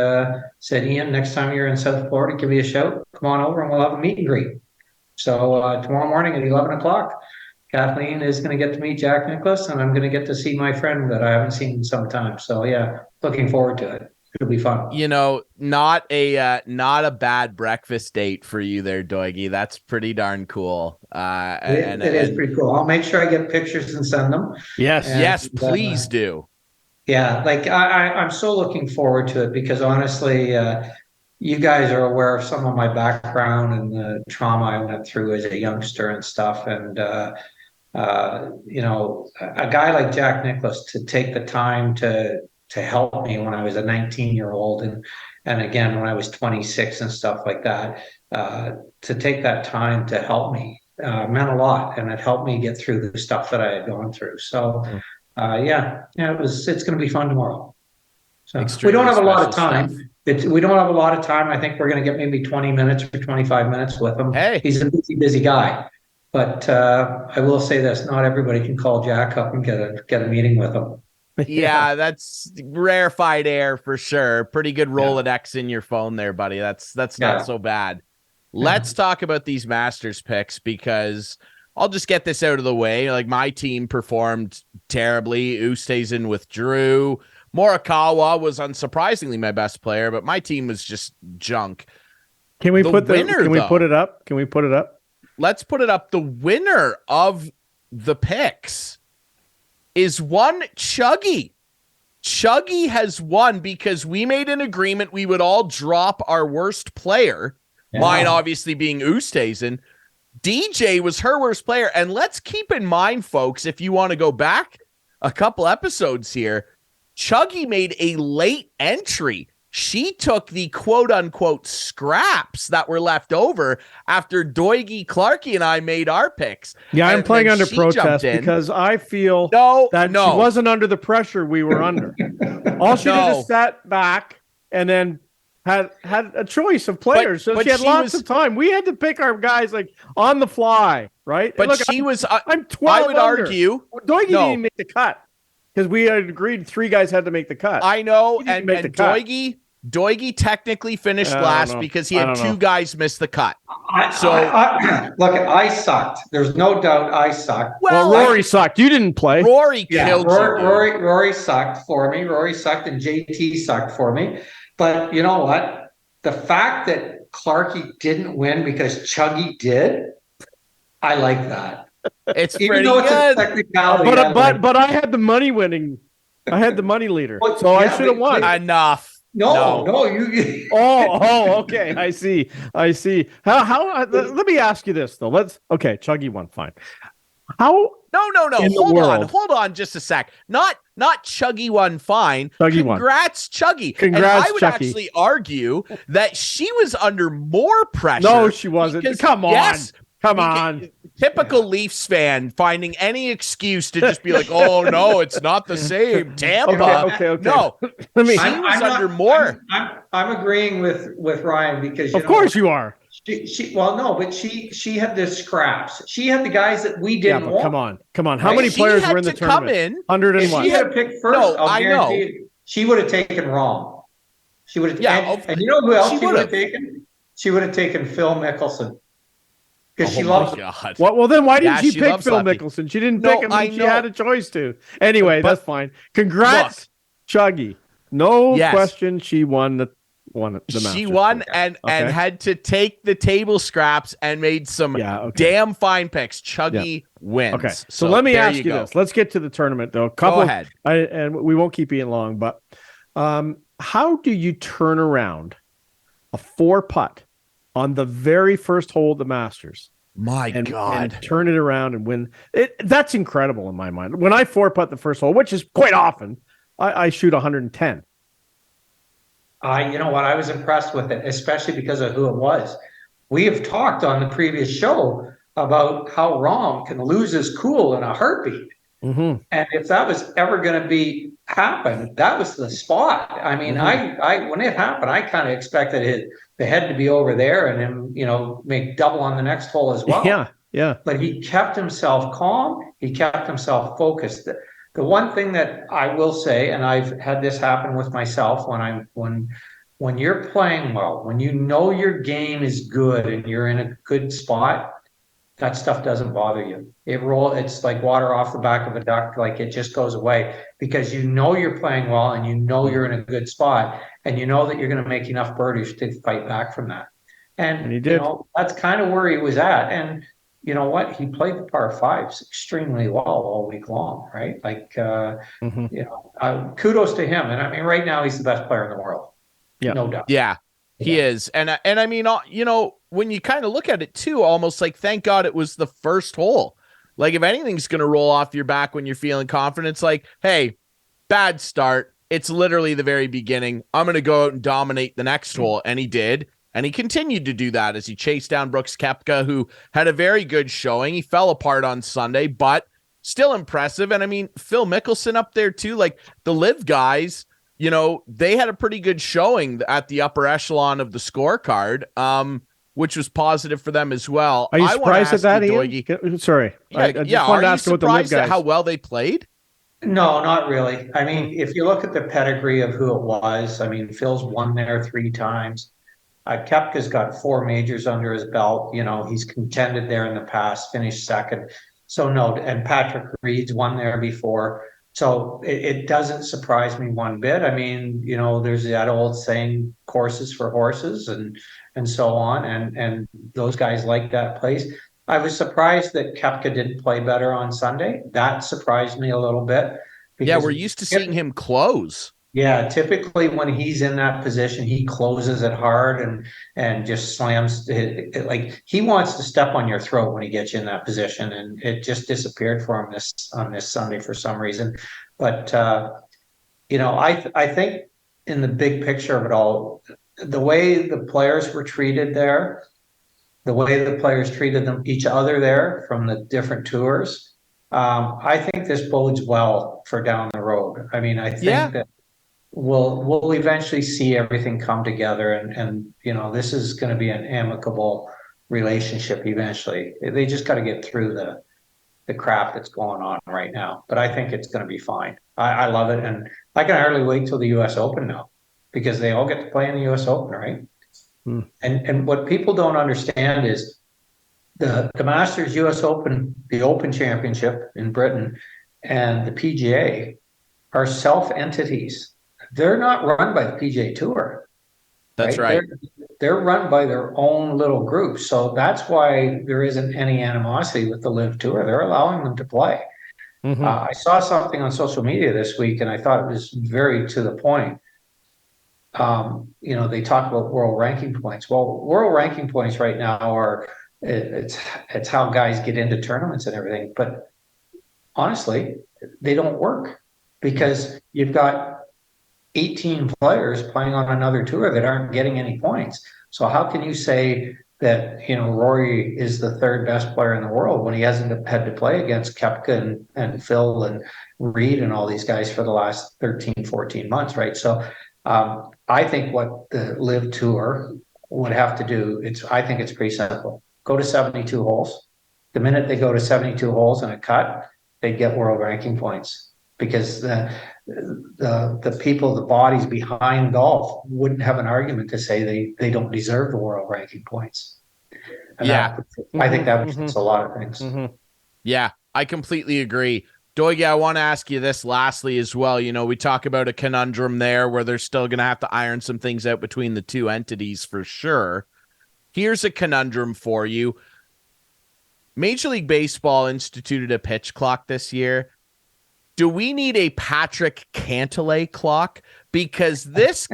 said, Ian, next time you're in South Florida, give me a shout. Come on over and we'll have a meet and greet. So tomorrow morning at 11 o'clock, Kathleen is going to get to meet Jack Nicklaus, and I'm going to get to see my friend that I haven't seen in some time. So yeah, looking forward to it. It'll be fun. You know, not a bad breakfast date for you there, Doigy. That's pretty darn cool. It is pretty cool. I'll make sure I get pictures and send them. Yes, please do. Yeah, like I'm so looking forward to it because honestly, you guys are aware of some of my background and the trauma I went through as a youngster and stuff. And, you know, a guy like Jack Nicklaus to take the time to help me when I was a 19-year-old and again, when I was 26 and stuff like that, to take that time to help me meant a lot. And it helped me get through the stuff that I had gone through. So, it's going to be fun tomorrow. So we don't have a lot of time. We don't have a lot of time. I think we're going to get maybe 20 minutes or 25 minutes with him. Hey, he's a busy guy. But I will say this: not everybody can call Jack up and get a meeting with him. Yeah, that's rarefied air for sure. Pretty good Rolodex in your phone there, buddy. That's not so bad. Let's talk about these Masters picks because I'll just get this out of the way. Like my team performed terribly. Oosthuizen withdrew. Morikawa was unsurprisingly my best player, but my team was just junk. Can we put it up? Can we put it up? Let's put it up. The winner of the picks is one Chuggy. Chuggy has won because we made an agreement we would all drop our worst player. Yeah. Mine obviously being Oosthuizen. DJ was her worst player. And let's keep in mind, folks, if you want to go back a couple episodes here, Chuggy made a late entry. She took the quote-unquote scraps that were left over after Doigy, Clarkey, and I made our picks. Yeah, I'm playing under protest because I feel that she wasn't under the pressure we were under. All she did is sat back and then had a choice of players. So she had lots of time. We had to pick our guys like on the fly, right? But look, I'm 12 I would argue. Doigy didn't even make the cut. Because we had agreed 3 guys had to make the cut. I know, and Doigy technically finished last because he had 2 guys miss the cut. Look, I sucked. There's no doubt I sucked. Well, Rory sucked. You didn't play. Rory killed you. Rory sucked for me. Rory sucked and JT sucked for me. But you know what? The fact that Clarkey didn't win because Chuggy did, I like that. It's even though it's a technicality. But I had the money winning. I had the money leader, so I should have won. Enough. No, you. Okay. I see. How? Let me ask you this though. Chuggy won. Fine. How? No. Hold on, just a sec. Not Chuggy won. Fine. Congrats, Chuggy. And I would actually argue that she was under more pressure. No, she wasn't. Come on. Yes, Come on. Typical Leafs fan finding any excuse to just be like, oh, no, it's not the same. Tampa. Okay. No, she was under more. I'm agreeing with Ryan because of course you are. She had the scraps. She had the guys that we didn't want. Come on. How many players were in the tournament? 101. She had picked first. No, I know. She would have taken Rahm. She would have. And you know who else she would have taken? She would have taken Phil Mickelson. Because she loves God. Well, then why didn't she pick Phil Mickelson? She didn't pick him. She had a choice to. Anyway, that's fine. Congrats, Chuggy. No question, she won the Masters. She won and had to take the table scraps and made some damn fine picks. Chuggy wins. Okay, so let me ask you this. Let's get to the tournament though. Go ahead. And we won't keep Ian long, but how do you turn around a 4-putt on the very first hole of the Masters? My God. And turn it around and win. That's incredible in my mind. When I 4-putt the first hole, which is quite often, I shoot 110. You know what? I was impressed with it, especially because of who it was. We have talked on the previous show about how Rahm can lose his cool in a heartbeat. Mm-hmm. And if that was ever going to happen, that was the spot. I mean, I when it happened, I kind of expected the head to be over there and him, make double on the next hole as well. Yeah. But he kept himself calm. He kept himself focused. The The one thing that I will say, and I've had this happen with myself when you're playing well, when you know your game is good and you're in a good spot, that stuff doesn't bother you. It's like water off the back of a duck. Like it just goes away because you know you're playing well and you know you're in a good spot and you know that you're going to make enough birdies to fight back from that. And he did. You know, that's kind of where he was at. And you know what? He played the par fives extremely well all week long, right? Like, you know, kudos to him. And I mean, right now he's the best player in the world. Yeah. No doubt. Yeah, he is. And I mean, you know, when you kind of look at it too, almost like, thank God it was the first hole. Like if anything's going to roll off your back when you're feeling confident, it's like, hey, bad start. It's literally the very beginning. I'm going to go out and dominate the next hole. And he did. And he continued to do that as he chased down Brooks Koepka, who had a very good showing. He fell apart on Sunday, but still impressive. And I mean, Phil Mickelson up there too, like the LIV guys, you know, they had a pretty good showing at the upper echelon of the scorecard, which was positive for them as well. Are you surprised at that, Ian? Sorry. Yeah, I just wanted to ask about the LIV guys. At how well they played? No, not really. I mean, if you look at the pedigree of who it was, I mean, Phil's won there 3 times. Koepka's got 4 majors under his belt. You know, he's contended there in the past, finished second. So no, and Patrick Reed's won there before. So it doesn't surprise me one bit. I mean, you know, there's that old saying, courses for horses and so on. And those guys like that place. I was surprised that Koepka didn't play better on Sunday. That surprised me a little bit. Yeah, we're used to seeing him close. Yeah, typically when he's in that position, he closes it hard and just slams it, like he wants to step on your throat when he gets you in that position, and it just disappeared for him on this Sunday for some reason. But you know, I think in the big picture of it all, the way the players were treated there, the way the players treated each other there from the different tours, I think this bodes well for down the road. I mean, I think that we'll eventually see everything come together and you know, this is going to be an amicable relationship eventually. They just got to get through the crap that's going on right now, but I think it's going to be fine. I love it, and I can hardly wait till the US Open now, because they all get to play in the US Open, right? And what people don't understand is the Masters, US Open, the Open Championship in Britain, and the PGA are self-entities. They're not run by the PGA Tour. That's right. They're run by their own little groups. So that's why there isn't any animosity with the LIV Tour. They're allowing them to play. I saw something on social media this week, and I thought it was very to the point. You know, they talk about world ranking points. Well, world ranking points right now are it's how guys get into tournaments and everything. But honestly, they don't work, because you've got 18 players playing on another tour that aren't getting any points. So how can you say that, you know, Rory is the 3rd best player in the world when he hasn't had to play against Koepka and Phil and Reed and all these guys for the last 13, 14 months, right? So I think what the LIV Tour would have to do, I think it's pretty simple. Go to 72 holes. The minute they go to 72 holes in a cut, they get world ranking points, because the people, the bodies behind golf wouldn't have an argument to say they don't deserve the world ranking points. And I think that means a lot of things. Yeah, I completely agree. Doig, I want to ask you this lastly as well. You know, we talk about a conundrum there where they're still going to have to iron some things out between the two entities for sure. Here's a conundrum for you. Major League Baseball instituted a pitch clock this year. Do we need a Patrick Cantlay clock? Because this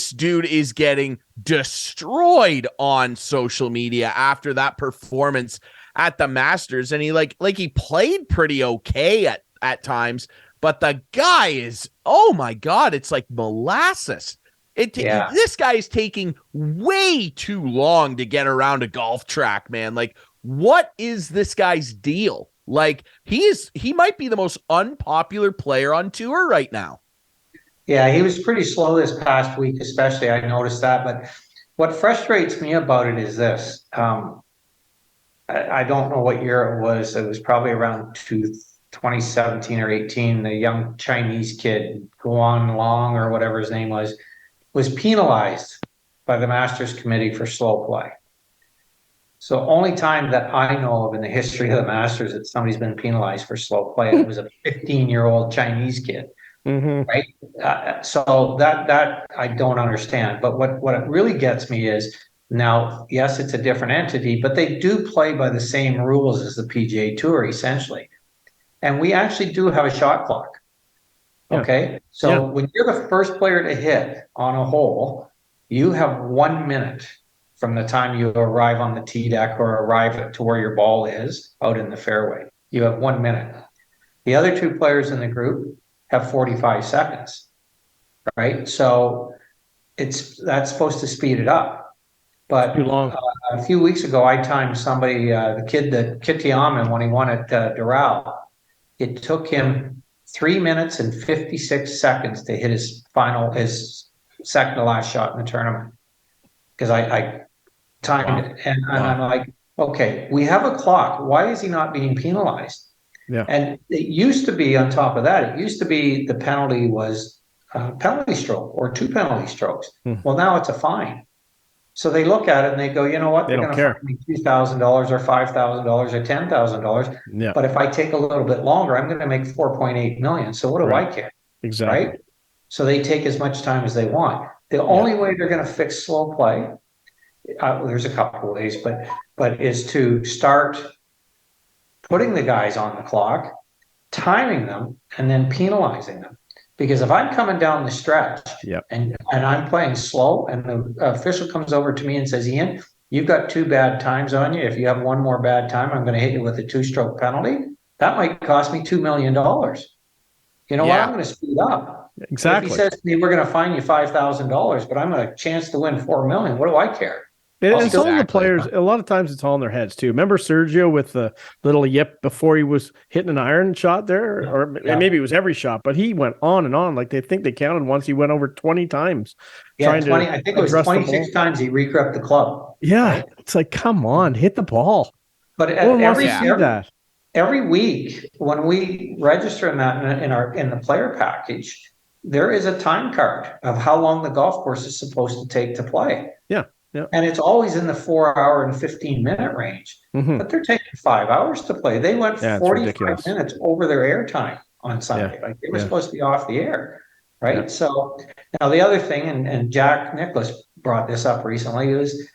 dude is getting destroyed on social media after that performance at the Masters. And he he played pretty okay at times, but the guy is, oh my God, it's like molasses. This guy is taking way too long to get around a golf track, man. Like, what is this guy's deal? Like, he might be the most unpopular player on tour right now. Yeah, he was pretty slow this past week, especially. I noticed that. But what frustrates me about it is this. I don't know what year it was. It was probably around 2017 or 18, the young Chinese kid, Guan Long or whatever his name was penalized by the Masters Committee for slow play. So only time that I know of in the history of the Masters that somebody's been penalized for slow play, and it was a 15-year-old Chinese kid, right? So that I don't understand. But what it really gets me is, now, yes, it's a different entity, but they do play by the same rules as the PGA Tour, essentially. And we actually do have a shot clock. Okay? So when you're the first player to hit on a hole, you have 1 minute from the time you arrive on the tee deck or arrive to where your ball is out in the fairway. You have 1 minute. The other two players in the group have 45 seconds, right? So that's supposed to speed it up. But a few weeks ago, I timed somebody, the kid that Kitayama, when he won at Doral, it took him 3 minutes and 56 seconds to hit his second to last shot in the tournament. Because I timed it, and I'm like, okay, we have a clock. Why is he not being penalized? Yeah. And it used to be, on top of that, it used to be the penalty was a penalty stroke or 2 penalty strokes. Well, now it's a fine. So they look at it and they go, you know what? They don't care. Fine me $2,000 or $5,000 or $10,000. Yeah. But if I take a little bit longer, I'm going to make $4.8 million. So what do I care? Exactly. Right? So they take as much time as they want. The only way they're going to fix slow play, there's a couple of ways, but is to start putting the guys on the clock, timing them, and then penalizing them. Because if I'm coming down the stretch and I'm playing slow, and the official comes over to me and says, Ian, you've got 2 bad times on you. If you have one more bad time, I'm going to hit you with a 2-stroke penalty. That might cost me $2 million. You know what? I'm going to speed up. Exactly. If he says to me, we're going to fine you $5,000, but I'm a chance to win $4 million, what do I care? And some of the players, a lot of times it's all in their heads too. Remember Sergio with the little yip before he was hitting an iron shot there? Or maybe it was every shot, but he went on and on. Like they think they counted once. He went over 20 times. Yeah, 20. I think it was 26 times he regripped the club. Yeah. Right? It's like, come on, hit the ball. But every week when we register in the player package, there is a time card of how long the golf course is supposed to take to play. Yeah. Yeah. And it's always in the 4 hour and 15-minute range. But they're taking 5 hours to play. They went 45 minutes over their air time on Sunday. Like they were supposed to be off the air, right? Yeah. So now the other thing, and Jack Nicklaus brought this up recently, is,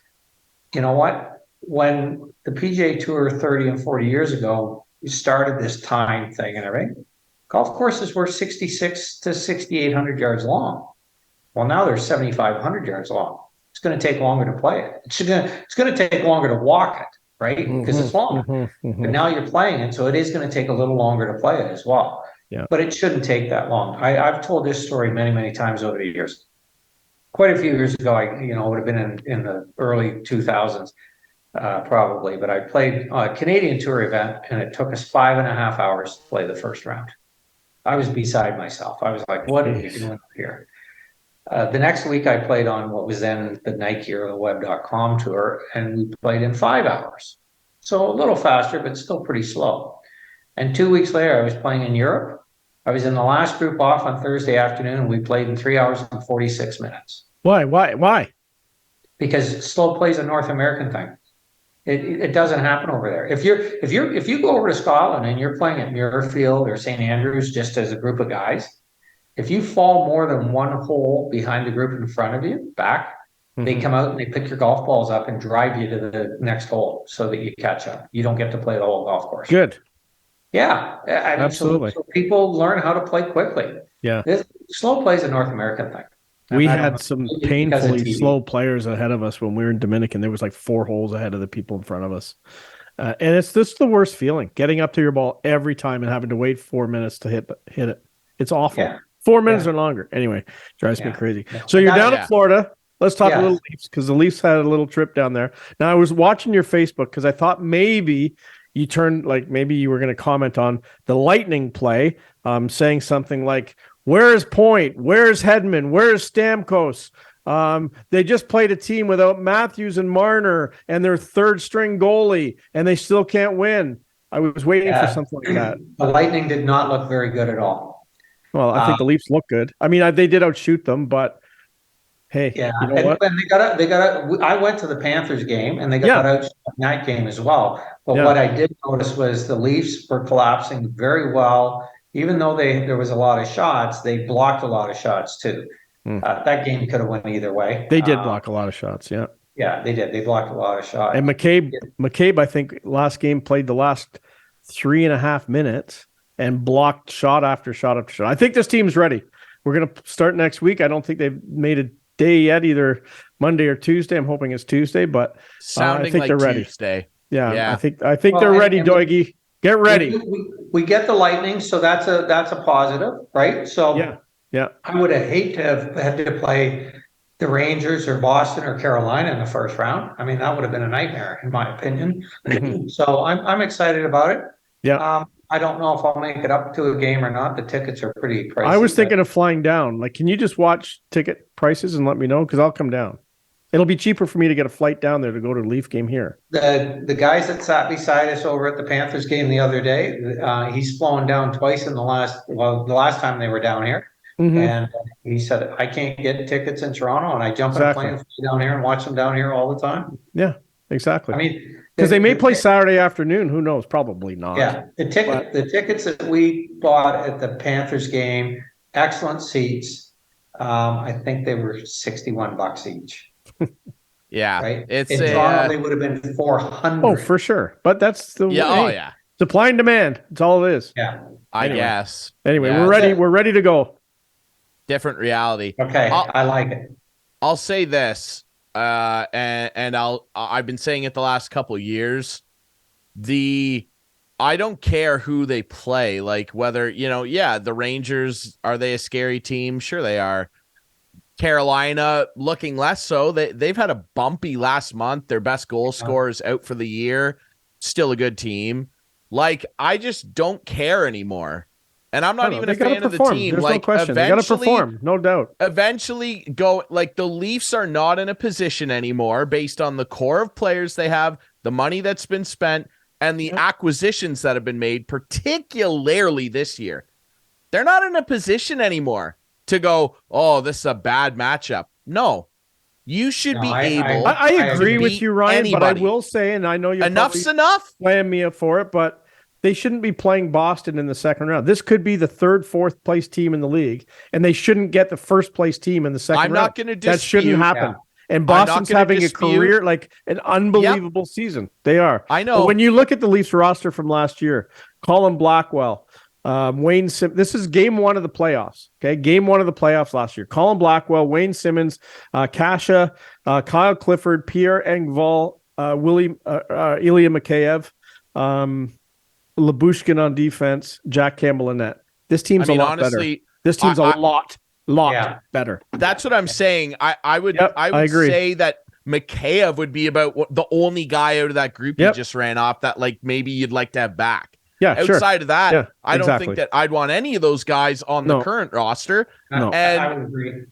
you know what? When the PGA Tour 30 and 40 years ago started this time thing and everything, golf courses were 66 to 6,800 yards long. Well, now they're 7,500 yards long. It's going to take longer to play it. It's going to take longer to walk it, right? Because it's long. But now you're playing it, so it is going to take a little longer to play it as well. Yeah. But it shouldn't take that long. I've told this story many, many times over the years. Quite a few years ago, it would have been in the early 2000s, probably. But I played a Canadian Tour event, and it took us 5.5 hours to play the first round. I was beside myself. I was like, "What are you doing here?" The next week, I played on what was then the Nike or the Web.com tour, and we played in 5 hours. So a little faster, but still pretty slow. And 2 weeks later, I was playing in Europe. I was in the last group off on Thursday afternoon, and we played in 3 hours and 46 minutes. Why? Because slow play is a North American thing. It doesn't happen over there. If you go over to Scotland and you're playing at Muirfield or St. Andrews just as a group of guys, if you fall more than one hole behind the group in front of you, they come out and they pick your golf balls up and drive you to the next hole so that you catch up. You don't get to play the whole golf course. Good. Yeah. Absolutely. So people learn how to play quickly. Yeah. Slow play is a North American thing. We had some painfully slow players ahead of us when we were in Dominican. There was like 4 holes ahead of the people in front of us. And it's the worst feeling, getting up to your ball every time and having to wait 4 minutes to hit it. It's awful. Yeah. 4 minutes or longer. Anyway, drives me crazy. Yeah. So you're down in Florida. Let's talk a little Leafs, because the Leafs had a little trip down there. Now, I was watching your Facebook because I thought maybe you maybe you were going to comment on the Lightning play, saying something like, where's Point? Where's Hedman? Where's Stamkos? They just played a team without Matthews and Marner and their third string goalie, and they still can't win. I was waiting for something like that. The Lightning did not look very good at all. Well, I think the Leafs look good. I mean, they did outshoot them, but hey, yeah, you know what? I went to the Panthers game and they got out in that game as well. But what I did notice was the Leafs were collapsing very well. Even though there was a lot of shots, they blocked a lot of shots too. That game could have went either way. They did block a lot of shots, yeah. Yeah, they did. They blocked a lot of shots. And McCabe, I think last game played the last 3.5 minutes and blocked shot after shot after shot. I think this team's ready. We're going to start next week. I don't think they've made a day yet, either Monday or Tuesday. I'm hoping it's Tuesday, but I think they're ready. Tuesday. Yeah, I think they're ready, Doigie. Get ready. We get the Lightning, so that's a positive, right? So yeah. I would have hate to have had to play the Rangers or Boston or Carolina in the first round. I mean, that would have been a nightmare, in my opinion. So I'm excited about it. Yeah. I don't know if I'll make it up to a game or not. The tickets are pretty pricey. I was thinking of flying down. Like, can you just watch ticket prices and let me know? Because I'll come down. It'll be cheaper for me to get a flight down there to go to the Leaf game here. The guys that sat beside us over at the Panthers game the other day, he's flown down twice in the last time they were down here. And he said, I can't get tickets in Toronto, and I jump on a plane down here and watch them down here all the time. Yeah, exactly. I mean, because they may play Saturday afternoon. Who knows? Probably not. Yeah, the tickets that we bought at the Panthers game, excellent seats. I think they were $61 each. Yeah, right. It's probably would have been $400. Oh, for sure. But that's the supply and demand. That's all it is. Yeah, I guess. Anyway, we're ready. We're ready to go. Different reality. Okay, I like it. I'll say this, and I've been saying it the last couple of years. I don't care who they play, like whether the Rangers, are they a scary team? Sure they are. Carolina looking less so. They've had a bumpy last month. Their best goal scorer is out for the year. Still a good team. Like, I just don't care anymore. And I'm not even a fan of the team. There's no question. They got to perform, no doubt. Eventually the Leafs are not in a position anymore based on the core of players they have, the money that's been spent, and the acquisitions that have been made, particularly this year. They're not in a position anymore to go, oh, this is a bad matchup. No. You should be able. I agree with you, Ryan, anybody. But I will say, and I know you're enough's enough. Playing me up for it, but they shouldn't be playing Boston in the second round. This could be the third, fourth place team in the league, and they shouldn't get the first place team in the second round. I'm not going to dispute. That shouldn't happen. Yeah. And Boston's having a career, like an unbelievable season. They are. I know. But when you look at the Leafs roster from last year, Colin Blackwell, Wayne Simmons. This is game one of the playoffs. Okay, game one of the playoffs last year. Colin Blackwell, Wayne Simmons, Kasha, Kyle Clifford, Pierre Engvall, Ilya Mikheyev, Labushkin on defense, Jack Campbell in net. This team's a lot better. This team's a lot better. That's what I'm saying. I would say that Mikheyev would be about the only guy out of that group you just ran off that like maybe you'd like to have back. Yeah, outside of that, I don't think that I'd want any of those guys on the current roster. No, and I would agree.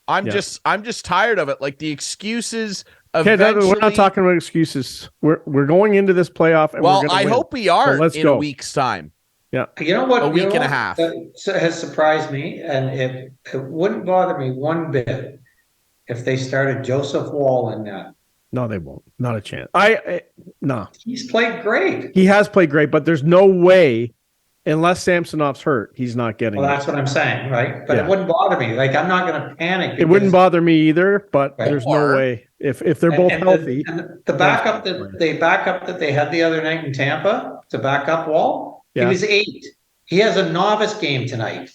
I'm just tired of it. Like the excuses. Okay, we're not talking about excuses. We're going into this playoff. And I hope we are in a week's time. Yeah, you know what? A week and a half has surprised me, and it wouldn't bother me one bit if they started Joseph Woll in that. No, they won't. Not a chance. No. He's played great. He has played great, but there's no way, unless Samsonov's hurt, he's not getting. Well, that's what I'm saying, right? But it wouldn't bother me. Like, I'm not going to panic. It wouldn't bother me either, but there's no way if they're both healthy. The backup that they had the other night in Tampa to back up Wall, he was 8. He has a novice game tonight.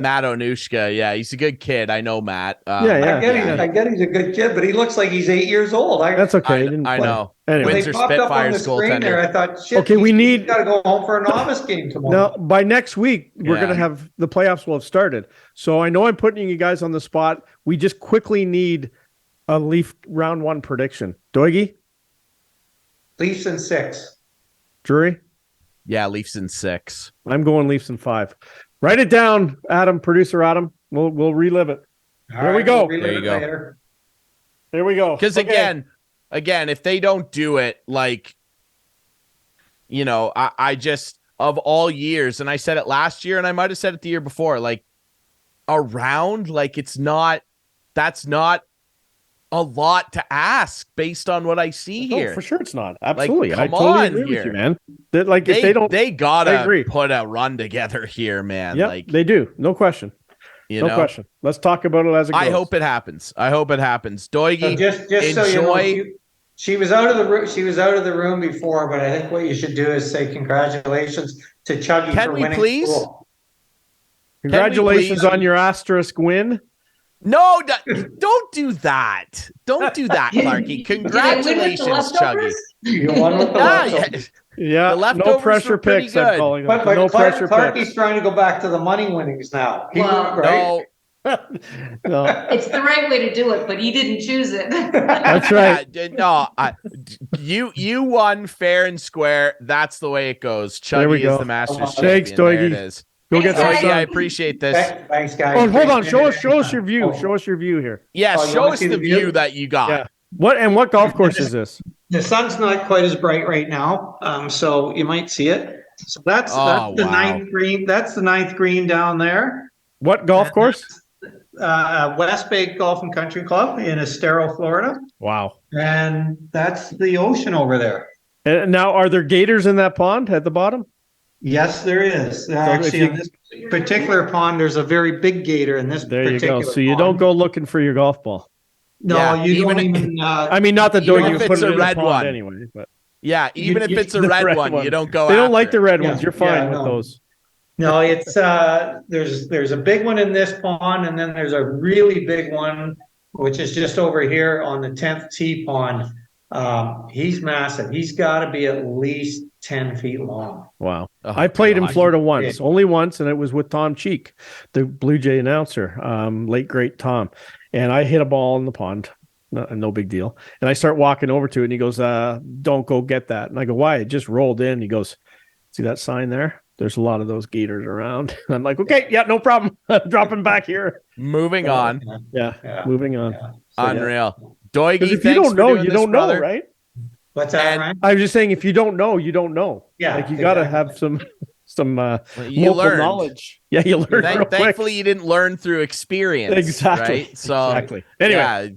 Matt Onushka, he's a good kid. I know Matt. I get he's a good kid, but he looks like he's 8 years old. That's okay. I know. Anyway. Windsor Spitfires goaltender. I thought, shit. Okay, we need got to go home for a novice game tomorrow. Now, by next week, we're going to have the playoffs will have started. So I know I'm putting you guys on the spot. We just quickly need a Leaf round 1 prediction. Doigie? Leafs in 6. Drury? Yeah, Leafs in 6. I'm going Leafs in 5. Write it down, Adam, producer Adam. We'll relive it. There we go. There you go. There we go. Because again, if they don't do it, like I just, of all years, and I said it last year and I might have said it the year before, like a round, like that's not a lot to ask based on what I see here. For sure it's not. Absolutely. Like, I totally agree with you, man. They gotta put a run together here, man. Yeah, like, they do. No question. No question. Let's talk about it as it goes. I hope it happens. Doigie, so just enjoy. So you know, she was out of the room. She was out of the room before, but I think what you should do is say congratulations to Chuggy for winning. Can we please? School. Congratulations on your asterisk win. No, don't do that. Don't do that, Clarkey. Congratulations, Chuggy. You won with the leftovers. Yeah, no pressure picks. I'm calling them. But no pressure picks. Clarkey's trying to go back to the money winnings now. No. It's the right way to do it, but he didn't choose it. That's right. You won fair and square. That's the way it goes. Chuggy is the Masters champion. Thanks, Doigie. There it is. Go get some sun. I appreciate this. Thanks, guys. Oh, hold on. Show us your view. Show us your view here. Yeah, show us the view that you got. Yeah. What golf course is this? The sun's not quite as bright right now, so you might see it. So that's the ninth green. That's the ninth green down there. What golf course? West Bay Golf and Country Club in Estero, Florida. Wow. And that's the ocean over there. And now, are there gators in that pond at the bottom? Yes, there is. Actually, in this particular pond, there's a very big gator in this there particular you go. So you don't go looking for your golf ball. No, you don't even. I mean, not that you put it in red the pond one anyway. But yeah, even if it's a red one, you don't go. They don't like the red ones. You're fine with those. No, it's there's a big one in this pond, and then there's a really big one, which is just over here on the 10th tee pond. He's massive. He's got to be at least 10 feet long. Wow. I played in Florida only once, and it was with Tom Cheek, the Blue Jay announcer, late great Tom. And I hit a ball in the pond. No big deal. And I start walking over to it, and he goes, don't go get that. And I go, why? It just rolled in. He goes, see that sign there? There's a lot of those gators around. And I'm like, okay, yeah, no problem. I'm dropping back here. Moving on. Yeah, moving on. Yeah. So, Unreal. Doigie, if you don't know, you don't know, right? What's that, Ryan? I was just saying, if you don't know, you don't know. Yeah, like you got to have some you learn knowledge. Yeah, you learn. Thankfully, you didn't learn through experience. Exactly. Right? So exactly. Anyway,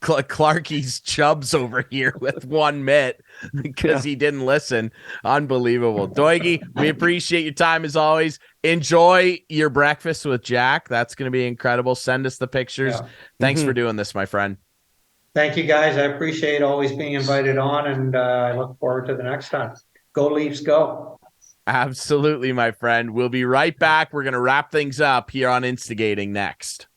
Clarkey's Chubbs over here with one mitt because he didn't listen. Unbelievable. Doigie, we appreciate your time as always. Enjoy your breakfast with Jack. That's going to be incredible. Send us the pictures. Yeah. Thanks for doing this, my friend. Thank you, guys. I appreciate always being invited on, and I look forward to the next time. Go Leafs, go. Absolutely, my friend. We'll be right back. We're going to wrap things up here on Instigating next.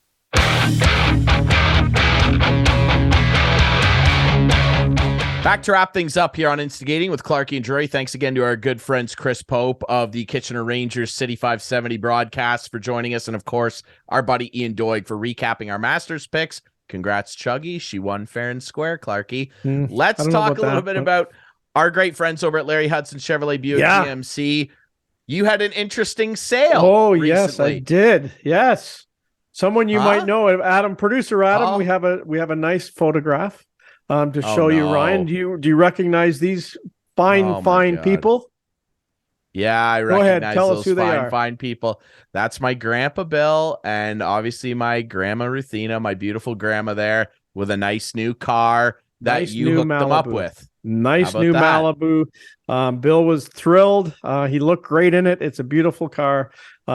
Back to wrap things up here on Instigating with Clarkey and Drury. Thanks again to our good friends Chris Pope of the Kitchener Rangers City 570 broadcast for joining us, and of course our buddy Ian Doig for recapping our Masters picks. Congrats, Chuggy. She won fair and square, Clarkey. Let's talk a little bit about our great friends over at Larry Hudson Chevrolet Buick GMC. You had an interesting sale. Oh, recently. Yes, I did. Yes. Someone you might know, producer Adam. We have a nice photograph to show you, Ryan. Do you recognize these fine people? Yeah, I recognize those fine people. That's my grandpa Bill, and obviously my grandma Ruthina, my beautiful grandma there, with a nice new car that you hooked them up with. Nice new Malibu. Bill was thrilled. He looked great in it. It's a beautiful car.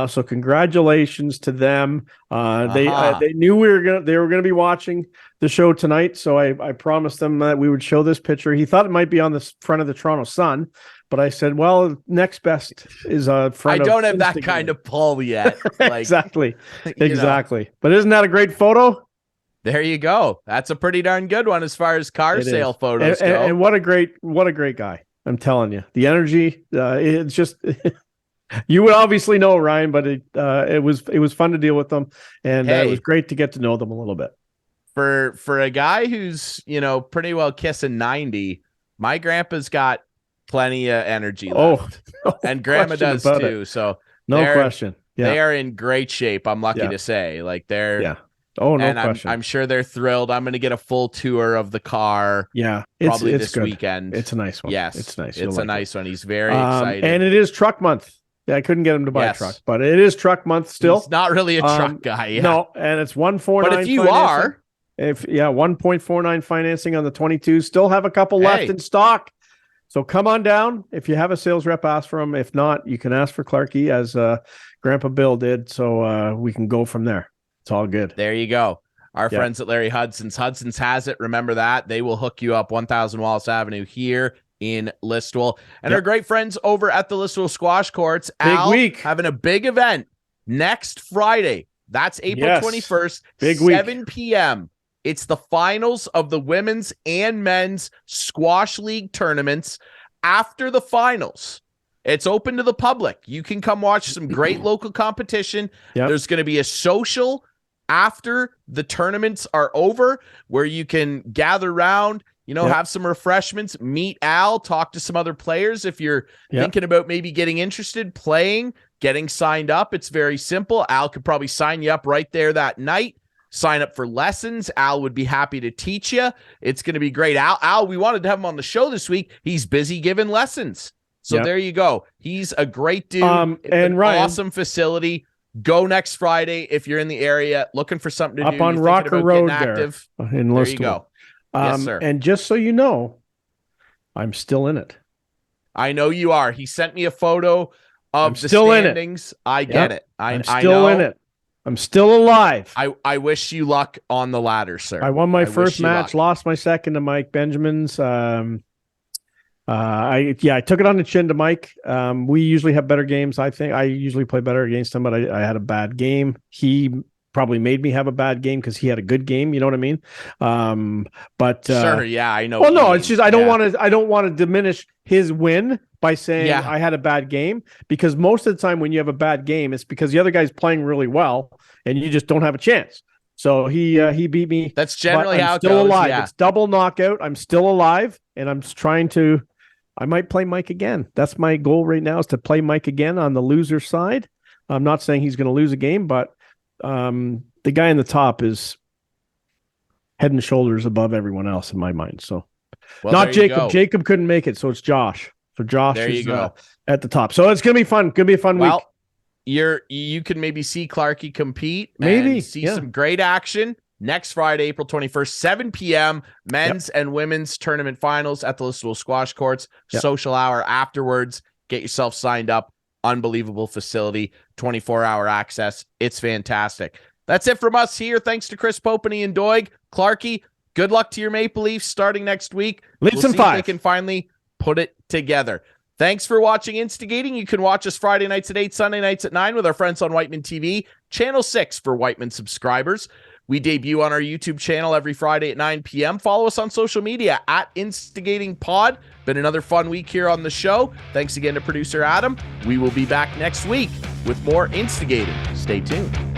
So congratulations to them. They knew they were gonna be watching the show tonight. So I promised them that we would show this picture. He thought it might be on the front of the Toronto Sun, but I said, well, next best is front. I don't have that kind of pull yet. Exactly. But isn't that a great photo? There you go. That's a pretty darn good one as far as car sale photos go. And what a great guy. I'm telling you, the energy, it's just, you would obviously know Ryan, but it was fun to deal with them. And it was great to get to know them a little bit. For a guy who's, pretty well kissing 90, my grandpa's got plenty of energy left. And grandma does too. So no question. They are in great shape. I'm lucky to say, Oh, no and question. I'm sure they're thrilled. I'm going to get a full tour of the car. Yeah, probably it's this good. weekend. It's a nice one. Yes, it's nice. It's a nice one. He's very excited, and it is truck month. Yeah, I couldn't get him to buy a truck, but it is truck month still. He's not really a truck guy. Yeah. No, and it's 149. But if you financing. are, 1.49 financing on the 22, still have a couple left in stock. So come on down. If you have a sales rep, ask for him. If not, you can ask for Clarkey as Grandpa Bill did. So we can go from there. It's all good. There you go. Our friends at Larry Hudson's. Hudson's has it. Remember that. They will hook you up 1000 Wallace Avenue here in Listowel. And our great friends over at the Listowel Squash Courts. Big week. Having a big event next Friday. That's April 21st, big 7 p.m. It's the finals of the women's and men's squash league tournaments. After the finals, it's open to the public. You can come watch some great local competition. There's going to be a social after the tournaments are over where you can gather around, have some refreshments, meet Al, talk to some other players. If you're thinking about maybe getting interested, playing, getting signed up, it's very simple. Al could probably sign you up right there that night. Sign up for lessons. Al would be happy to teach you. It's going to be great. Al, we wanted to have him on the show this week. He's busy giving lessons. So there you go. He's a great dude. And Ryan, awesome facility. Go next Friday if you're in the area looking for something to do. Up on Rocker Road there in Listowel. There you go. Yes, sir. And just so you know, I'm still in it. I know you are. He sent me a photo of the still standings. In it. I get it. I'm still in it. I'm still alive. I wish you luck on the ladder, sir. I won my first match, lost my second to Mike Benjamin's. I took it on the chin to Mike. We usually have better games. I think I usually play better against him, but I had a bad game. He probably made me have a bad game because he had a good game. You know what I mean? Sure, yeah, I know. Well, no, it's just I don't want to diminish his win by saying I had a bad game, because most of the time when you have a bad game, it's because the other guy's playing really well and you just don't have a chance. So he beat me. That's generally how it goes. I'm still alive. Yeah. It's double knockout. I'm still alive, and I'm trying to. I might play Mike again. That's my goal right now, is to play Mike again on the loser side. I'm not saying he's going to lose a game, but the guy in the top is head and shoulders above everyone else in my mind. So not Jacob. Jacob couldn't make it, so it's Josh. So Josh is at the top. So it's going to be fun. Going to be a fun week. You can maybe see Clarkey compete. Maybe see some great action. Next Friday, April 21st, 7 p.m., men's and women's tournament finals at the Listowel Squash Courts. Social hour afterwards. Get yourself signed up. Unbelievable facility, 24-hour access. It's fantastic. That's it from us here. Thanks to Chris Pope and Ian Doig. Clarkey, good luck to your Maple Leafs starting next week. Leafs in 5. If they can finally put it together. Thanks for watching Instigating. You can watch us Friday nights at 8, Sunday nights at 9 with our friends on Whiteman TV, Channel 6 for Whiteman subscribers. We debut on our YouTube channel every Friday at 9 p.m. Follow us on social media at Instigating Pod. Been another fun week here on the show. Thanks again to producer Adam. We will be back next week with more Instigating. Stay tuned.